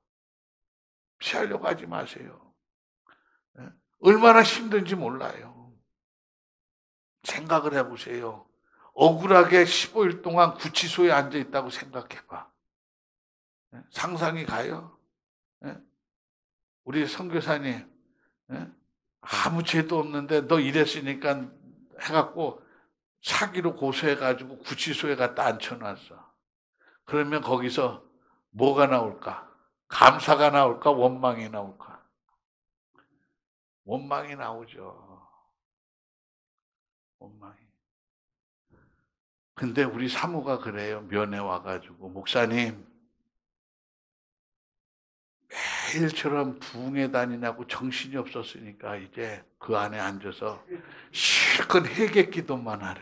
Speaker 2: 피하려고 하지 마세요. 얼마나 힘든지 몰라요. 생각을 해보세요. 억울하게 15일 동안 구치소에 앉아있다고 생각해봐. 상상이 가요? 우리 선교사님 아무 죄도 없는데 너 이랬으니까 해갖고 사기로 고소해가지고 구치소에 갖다 앉혀놨어. 그러면 거기서 뭐가 나올까? 감사가 나올까? 원망이 나올까? 원망이 나오죠. 원망이. 근데 우리 사모가 그래요. 면회 와가지고 목사님 매일처럼 부흥회 다니냐고 정신이 없었으니까 이제 그 안에 앉아서 실컷 회개 기도만 하래.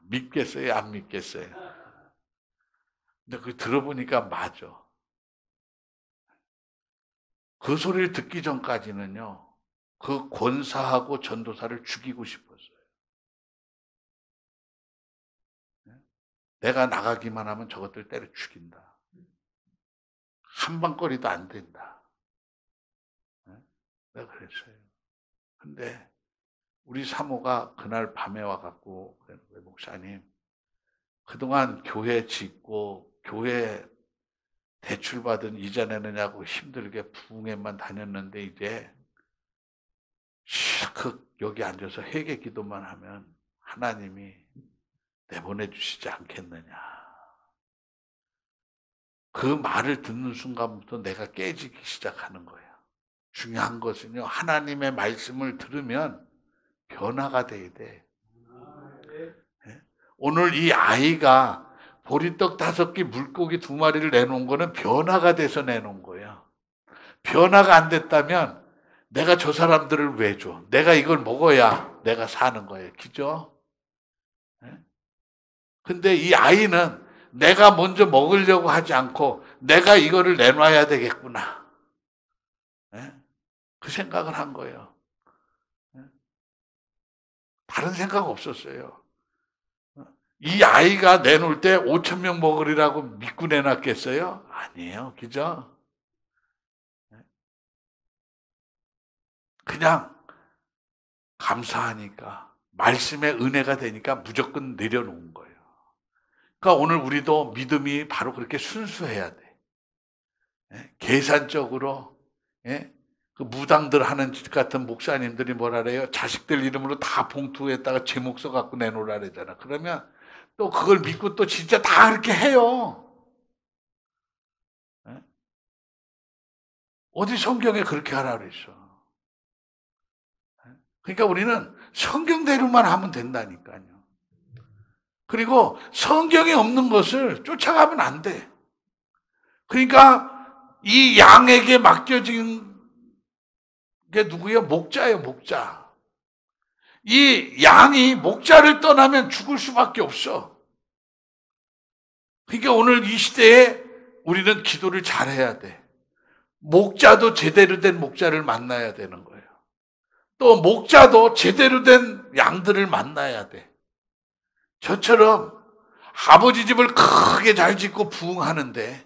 Speaker 2: 믿겠어요? 안 믿겠어요? 근데 그 들어보니까 맞아. 그 소리를 듣기 전까지는요. 그 권사하고 전도사를 죽이고 싶었어요. 내가 나가기만 하면 저것들 때려 죽인다. 한 방거리도 안 된다. 내가 그랬어요. 근데 우리 사모가 그날 밤에 와갖고 목사님 그동안 교회 짓고 교회 대출받은 이자 내느냐고 힘들게 부흥회만 다녔는데 이제 실컷 여기 앉아서 회개 기도만 하면 하나님이 내보내주시지 않겠느냐. 그 말을 듣는 순간부터 내가 깨지기 시작하는 거예요. 중요한 것은요. 하나님의 말씀을 들으면 변화가 돼야 돼. 오늘 이 아이가 보리떡 5개 물고기 2마리를 내놓은 거는 변화가 돼서 내놓은 거예요. 변화가 안 됐다면 내가 저 사람들을 왜 줘? 내가 이걸 먹어야 내가 사는 거예요. 그죠? 근데 이 아이는 내가 먼저 먹으려고 하지 않고 내가 이거를 내놔야 되겠구나. 그 생각을 한 거예요. 다른 생각 없었어요. 이 아이가 내놓을 때 5,000명 먹으리라고 믿고 내놨겠어요? 아니에요. 그죠? 그냥 감사하니까 말씀의 은혜가 되니까 무조건 내려놓은 거예요. 그러니까 오늘 우리도 믿음이 바로 그렇게 순수해야 돼. 계산적으로 그 무당들 하는 짓 같은 목사님들이 뭐라 그래요? 자식들 이름으로 다 봉투에다가 제목 써갖고 내놓으라 그러잖아. 그러면 또 그걸 믿고 또 진짜 다 그렇게 해요. 어디 성경에 그렇게 하라 그랬어. 그러니까 우리는 성경대로만 하면 된다니까요. 그리고 성경에 없는 것을 쫓아가면 안 돼. 그러니까 이 양에게 맡겨진 게 누구예요? 목자예요, 목자. 이 양이 목자를 떠나면 죽을 수밖에 없어. 그러니까 오늘 이 시대에 우리는 기도를 잘해야 돼. 목자도 제대로 된 목자를 만나야 되는 거예요. 또 목자도 제대로 된 양들을 만나야 돼. 저처럼 아버지 집을 크게 잘 짓고 부흥하는데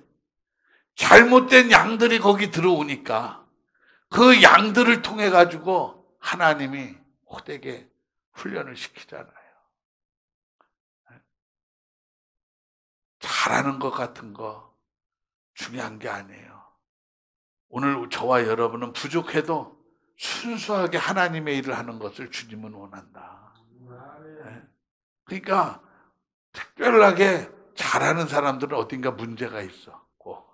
Speaker 2: 잘못된 양들이 거기 들어오니까 그 양들을 통해 가지고 하나님이 호되게 훈련을 시키잖아요. 잘하는 것 같은 거 중요한 게 아니에요. 오늘 저와 여러분은 부족해도 순수하게 하나님의 일을 하는 것을 주님은 원한다. 그러니까 특별하게 잘하는 사람들은 어딘가 문제가 있었고,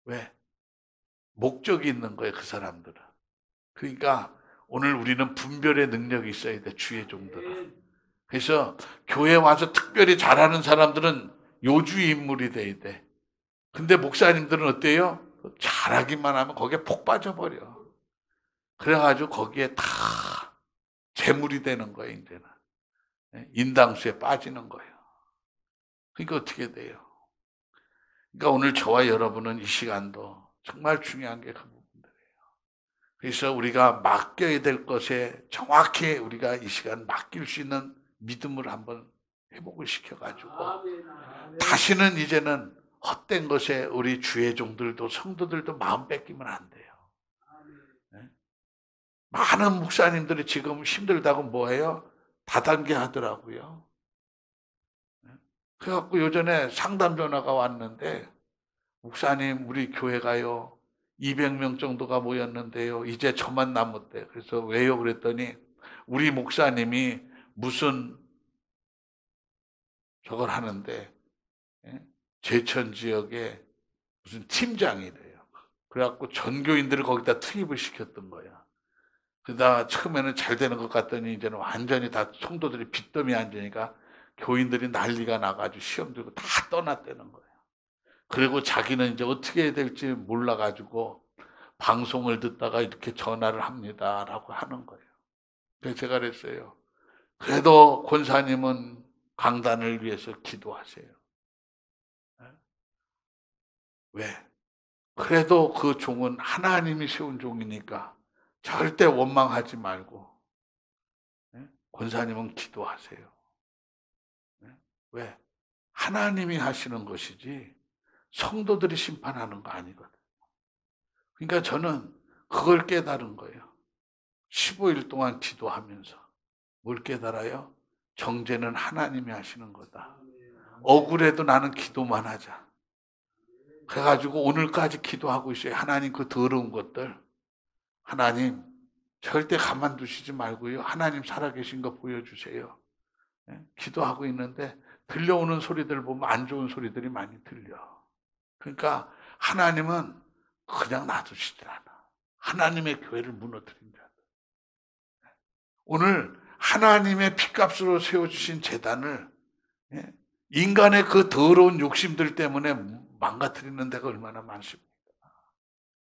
Speaker 2: 왜? 목적이 있는 거예요, 그 사람들은. 그러니까 오늘 우리는 분별의 능력이 있어야 돼, 주의 종들은. 그래서 교회 와서 특별히 잘하는 사람들은 요주의 인물이 돼야 돼. 근데 목사님들은 어때요? 잘하기만 하면 거기에 폭 빠져버려. 그래가지고 거기에 다 재물이 되는 거예요, 이제는. 인당수에 빠지는 거예요. 그러니까 어떻게 돼요? 그러니까 오늘 저와 여러분은 이 시간도 정말 중요한 게 그 부분들이에요. 그래서 우리가 맡겨야 될 것에 정확히 우리가 이 시간 맡길 수 있는 믿음을 한번 회복을 시켜가지고 다시는 이제는 헛된 것에 우리 주의 종들도 성도들도 마음 뺏기면 안 돼요. 많은 목사님들이 지금 힘들다고 뭐해요? 다단계 하더라고요. 그래갖고 요전에 상담 전화가 왔는데, 목사님 우리 교회가요 200명 정도가 모였는데요 이제 저만 남았대. 그래서 왜요? 그랬더니 우리 목사님이 무슨 저걸 하는데 제천 지역에 무슨 팀장이래요. 그래갖고 전교인들을 거기다 투입을 시켰던 거야. 그러다 처음에는 잘 되는 것 같더니 이제는 완전히 다 성도들이 빚더미 앉으니까 교인들이 난리가 나가지고 시험 들고 다 떠났다는 거예요. 그리고 자기는 이제 어떻게 해야 될지 몰라가지고 방송을 듣다가 이렇게 전화를 합니다라고 하는 거예요. 그래서 제가 그랬어요. 그래도 권사님은 강단을 위해서 기도하세요. 왜? 그래도 그 종은 하나님이 세운 종이니까 절대 원망하지 말고 권사님은 기도하세요. 왜? 하나님이 하시는 것이지 성도들이 심판하는 거 아니거든요. 그러니까 저는 그걸 깨달은 거예요. 15일 동안 기도하면서 뭘 깨달아요? 정죄는 하나님이 하시는 거다. 억울해도 나는 기도만 하자. 그래가지고 오늘까지 기도하고 있어요. 하나님 그 더러운 것들 하나님 절대 가만두시지 말고요. 하나님 살아계신 거 보여주세요. 기도하고 있는데 들려오는 소리들 보면 안 좋은 소리들이 많이 들려. 그러니까 하나님은 그냥 놔두시질 않아. 하나님의 교회를 무너뜨린 자들. 오늘 하나님의 피값으로 세워주신 제단을 인간의 그 더러운 욕심들 때문에 망가뜨리는 데가 얼마나 많습니까?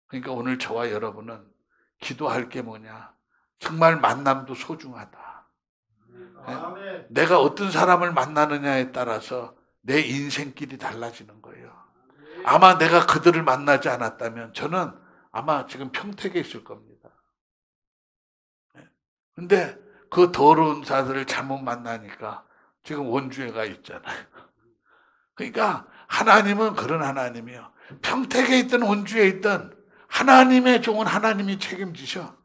Speaker 2: 그러니까 오늘 저와 여러분은 기도할 게 뭐냐? 정말 만남도 소중하다. 내가 어떤 사람을 만나느냐에 따라서 내 인생길이 달라지는 거예요. 아마 내가 그들을 만나지 않았다면 저는 아마 지금 평택에 있을 겁니다. 근데 그 더러운 자들을 잘못 만나니까 지금 원주에 가 있잖아요. 그러니까 하나님은 그런 하나님이요. 평택에 있든 원주에 있든 하나님의 종은 하나님이 책임지셔.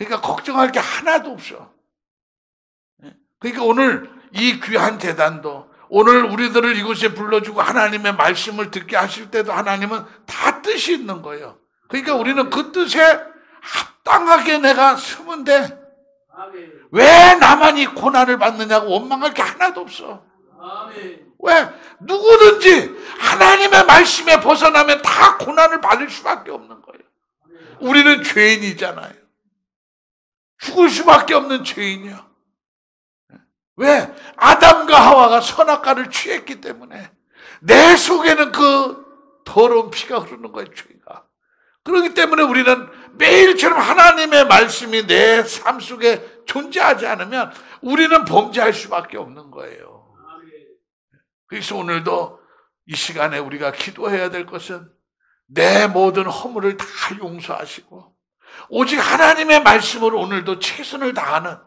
Speaker 2: 그러니까 걱정할 게 하나도 없어. 그러니까 오늘 이 귀한 재단도 오늘 우리들을 이곳에 불러주고 하나님의 말씀을 듣게 하실 때도 하나님은 다 뜻이 있는 거예요. 그러니까 우리는 그 뜻에 합당하게 내가 쓰면 돼. 왜 나만 이 고난을 받느냐고 원망할 게 하나도 없어. 왜? 누구든지 하나님의 말씀에 벗어나면 다 고난을 받을 수밖에 없는 거예요. 우리는 죄인이잖아요. 죽을 수밖에 없는 죄인이야. 왜? 아담과 하와가 선악과를 취했기 때문에 내 속에는 그 더러운 피가 흐르는 거예요, 죄가. 그렇기 때문에 우리는 매일처럼 하나님의 말씀이 내 삶 속에 존재하지 않으면 우리는 범죄할 수밖에 없는 거예요. 그래서 오늘도 이 시간에 우리가 기도해야 될 것은 내 모든 허물을 다 용서하시고 오직 하나님의 말씀으로 오늘도 최선을 다하는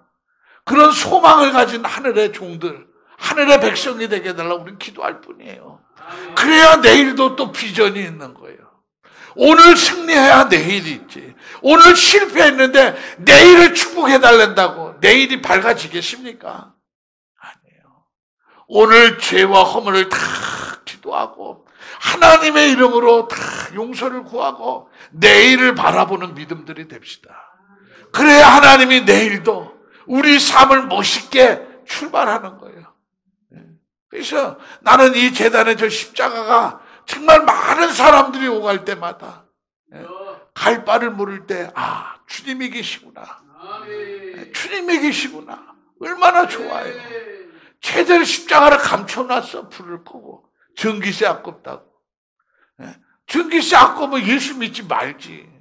Speaker 2: 그런 소망을 가진 하늘의 종들, 하늘의 백성이 되게 해달라고 우리는 기도할 뿐이에요. 그래야 내일도 또 비전이 있는 거예요. 오늘 승리해야 내일이 있지. 오늘 실패했는데 내일을 축복해달란다고 내일이 밝아지겠습니까? 아니에요. 오늘 죄와 허물을 다 기도하고 하나님의 이름으로 다 용서를 구하고 내일을 바라보는 믿음들이 됩시다. 그래야 하나님이 내일도 우리 삶을 멋있게 출발하는 거예요. 그래서 나는 이 재단의 저 십자가가 정말 많은 사람들이 오갈 때마다 갈 바를 모를 때 주님이 계시구나. 주님이 계시구나. 얼마나 좋아요. 제대로 십자가를 감춰놨어. 불을 끄고. 전기세 아깝다고. 전기세 아까우면 예수 믿지 말지.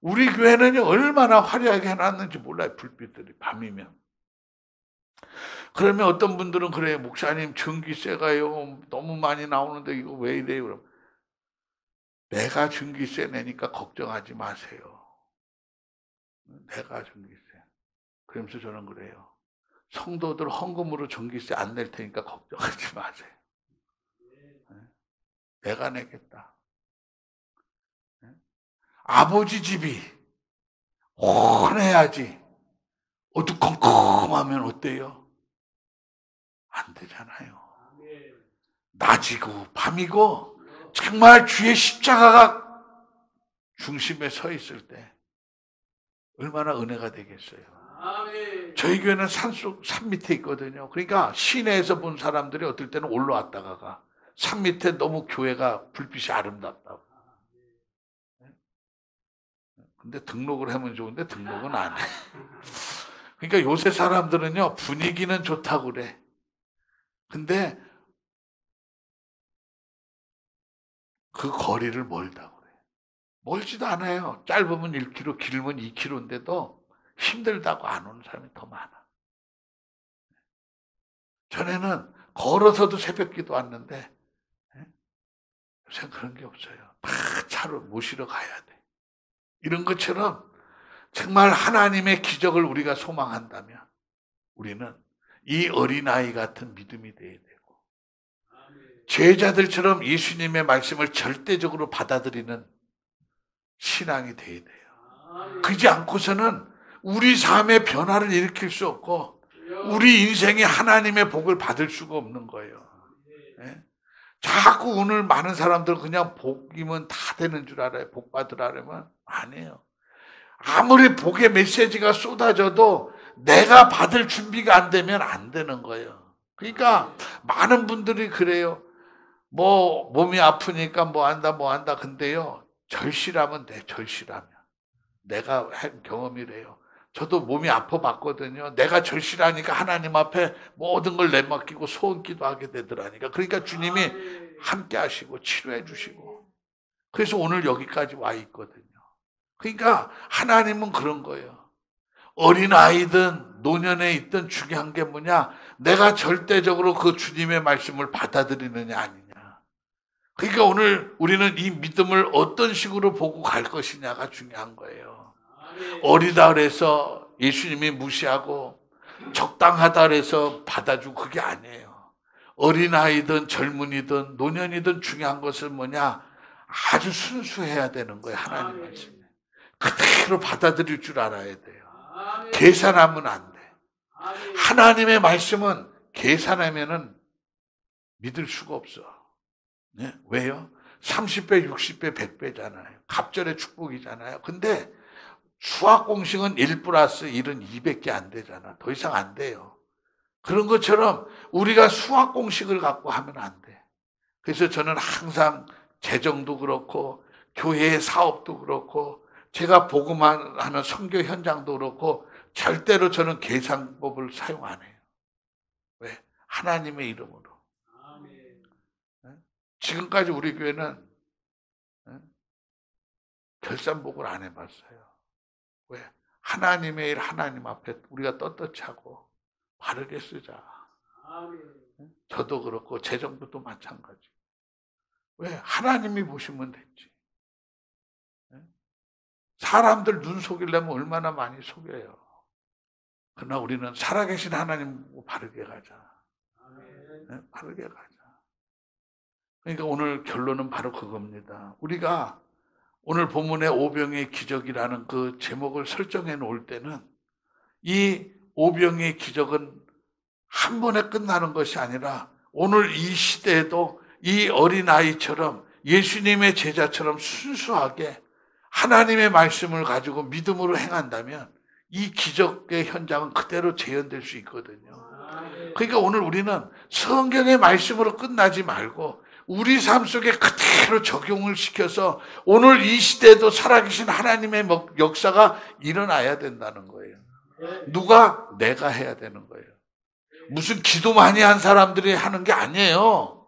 Speaker 2: 우리 교회는 얼마나 화려하게 해놨는지 몰라요. 불빛들이 밤이면. 그러면 어떤 분들은 그래요. 목사님 전기세가요 너무 많이 나오는데 이거 왜 이래요? 그럼 내가 전기세 내니까 걱정하지 마세요. 내가 전기세. 그러면서 저는 그래요. 성도들 헌금으로 전기세 안 낼 테니까 걱정하지 마세요. 내가 내겠다. 아버지 집이 혼해야지 어두컴컴하면 어때요? 안 되잖아요. 낮이고 밤이고 정말 주의 십자가가 중심에 서 있을 때 얼마나 은혜가 되겠어요. 저희 교회는 산 밑에 있거든요. 그러니까 시내에서 본 사람들이 어떨 때는 올라왔다가 산 밑에 너무 교회가 불빛이 아름답다고. 근데 등록을 하면 좋은데 등록은 안 해. 그러니까 요새 사람들은요 분위기는 좋다고 그래. 근데 그 거리를 멀다고 그래. 멀지도 않아요. 짧으면 1km, 길면 2km인데도 힘들다고 안 오는 사람이 더 많아. 전에는 걸어서도 새벽기도 왔는데 요새 그런 게 없어요. 다 차로 모시러 가야 돼. 이런 것처럼 정말 하나님의 기적을 우리가 소망한다면 우리는 이 어린아이 같은 믿음이 돼야 되고 제자들처럼 예수님의 말씀을 절대적으로 받아들이는 신앙이 돼야 돼요. 그렇지 않고서는 우리 삶의 변화를 일으킬 수 없고 우리 인생이 하나님의 복을 받을 수가 없는 거예요. 자꾸 오늘 많은 사람들 그냥 복이면 다 되는 줄 알아요. 복 받으라면 아니에요. 아무리 복의 메시지가 쏟아져도 내가 받을 준비가 안 되면 안 되는 거예요. 그러니까 많은 분들이 그래요. 뭐 몸이 아프니까 뭐 한다. 근데요. 절실하면 돼. 절실하면. 내가 한 경험이래요. 저도 몸이 아파 봤거든요. 내가 절실하니까 하나님 앞에 모든 걸 내맡기고 소원기도 하게 되더라니까. 그러니까 주님이 함께 하시고 치료해 주시고. 그래서 오늘 여기까지 와 있거든요. 그러니까 하나님은 그런 거예요. 어린아이든 노년에 있든 중요한 게 뭐냐? 내가 절대적으로 그 주님의 말씀을 받아들이느냐 아니냐. 그러니까 오늘 우리는 이 믿음을 어떤 식으로 보고 갈 것이냐가 중요한 거예요. 어리다 그래서 예수님이 무시하고 적당하다 그래서 받아주고 그게 아니에요. 어린아이든 젊은이든 노년이든 중요한 것은 뭐냐? 아주 순수해야 되는 거예요. 하나님 말씀에. 그대로 받아들일 줄 알아야 돼요. 계산하면 안 돼. 하나님의 말씀은 계산하면은 믿을 수가 없어. 네? 왜요? 30배, 60배, 100배잖아요. 갑절의 축복이잖아요. 근데 수학 공식은 1 플러스 1은 200개 안 되잖아. 더 이상 안 돼요. 그런 것처럼 우리가 수학 공식을 갖고 하면 안 돼. 그래서 저는 항상 재정도 그렇고 교회의 사업도 그렇고 제가 복음하는 선교 현장도 그렇고 절대로 저는 계산법을 사용 안 해요. 왜? 하나님의 이름으로. 지금까지 우리 교회는 결산복을 안 해봤어요. 왜? 하나님의 일 하나님 앞에 우리가 떳떳이 하고 바르게 쓰자. 저도 그렇고 재정부도 마찬가지. 왜? 하나님이 보시면 됐지. 사람들 눈 속이려면 얼마나 많이 속여요. 그러나 우리는 살아계신 하나님 바르게 가자. 바르게 가자. 그러니까 오늘 결론은 바로 그겁니다. 우리가 오늘 본문의 오병의 기적이라는 그 제목을 설정해 놓을 때는 이 오병의 기적은 한 번에 끝나는 것이 아니라 오늘 이 시대에도 이 어린아이처럼 예수님의 제자처럼 순수하게 하나님의 말씀을 가지고 믿음으로 행한다면 이 기적의 현장은 그대로 재현될 수 있거든요. 그러니까 오늘 우리는 성경의 말씀으로 끝나지 말고 우리 삶 속에 그대로 적용을 시켜서 오늘 이 시대에도 살아계신 하나님의 역사가 일어나야 된다는 거예요. 누가? 내가 해야 되는 거예요. 무슨 기도 많이 한 사람들이 하는 게 아니에요.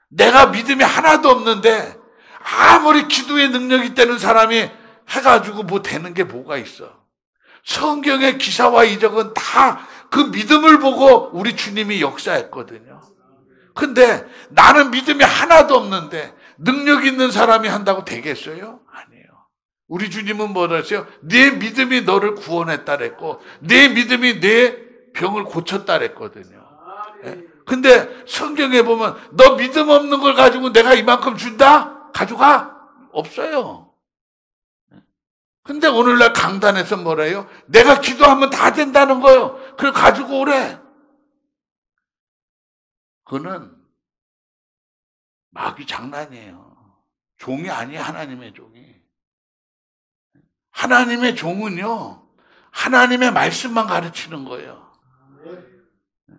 Speaker 2: 내가 믿음이 하나도 없는데 아무리 기도의 능력이 있다는 사람이 해가지고 뭐 되는 게 뭐가 있어. 성경의 기사와 이적은 다 그 믿음을 보고 우리 주님이 역사했거든요. 근데 나는 믿음이 하나도 없는데 능력 있는 사람이 한다고 되겠어요? 아니에요. 우리 주님은 뭐라 했어요? 네 믿음이 너를 구원했다 그랬고 네 믿음이 내 병을 고쳤다 그랬거든요. 근데 성경에 보면 너 믿음 없는 걸 가지고 내가 이만큼 준다? 가져가? 없어요. 근데 오늘날 강단에서 뭐래요? 내가 기도하면 다 된다는 거예요. 그걸 가지고 오래. 그거는 마귀 장난이에요. 종이 아니에요. 하나님의 종이. 하나님의 종은요. 하나님의 말씀만 가르치는 거예요.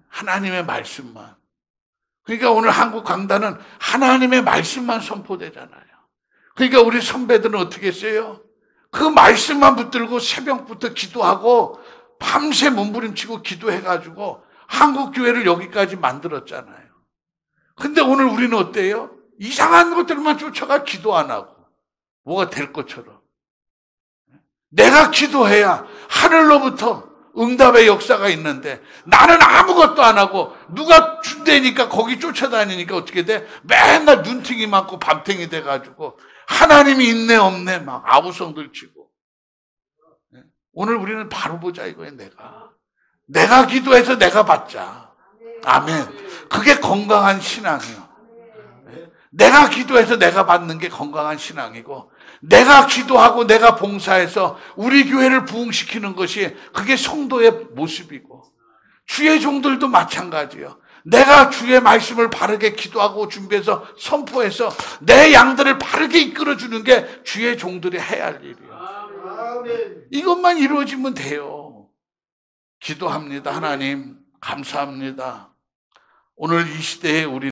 Speaker 2: 하나님의 말씀만. 그러니까 오늘 한국 강단은 하나님의 말씀만 선포되잖아요. 그러니까 우리 선배들은 어떻게 했어요? 그 말씀만 붙들고 새벽부터 기도하고 밤새 몸부림치고 기도해가지고 한국 교회를 여기까지 만들었잖아요. 근데 오늘 우리는 어때요? 이상한 것들만 쫓아가 기도 안 하고 뭐가 될 것처럼. 내가 기도해야 하늘로부터 응답의 역사가 있는데 나는 아무것도 안 하고 누가 준다니까 거기 쫓아다니니까 어떻게 돼? 맨날 눈팅이 많고 밤탱이 돼가지고 하나님이 있네 없네 막 아우성들 치고. 오늘 우리는 바로 보자 이거예요. 내가 기도해서 내가 받자. 아멘. 그게 건강한 신앙이에요. 내가 기도해서 내가 받는 게 건강한 신앙이고 내가 기도하고 내가 봉사해서 우리 교회를 부흥시키는 것이 그게 성도의 모습이고 주의 종들도 마찬가지예요. 내가 주의 말씀을 바르게 기도하고 준비해서 선포해서 내 양들을 바르게 이끌어주는 게 주의 종들이 해야 할 일이에요. 이것만 이루어지면 돼요. 기도합니다. 하나님 감사합니다. 오늘 이 시대에 우리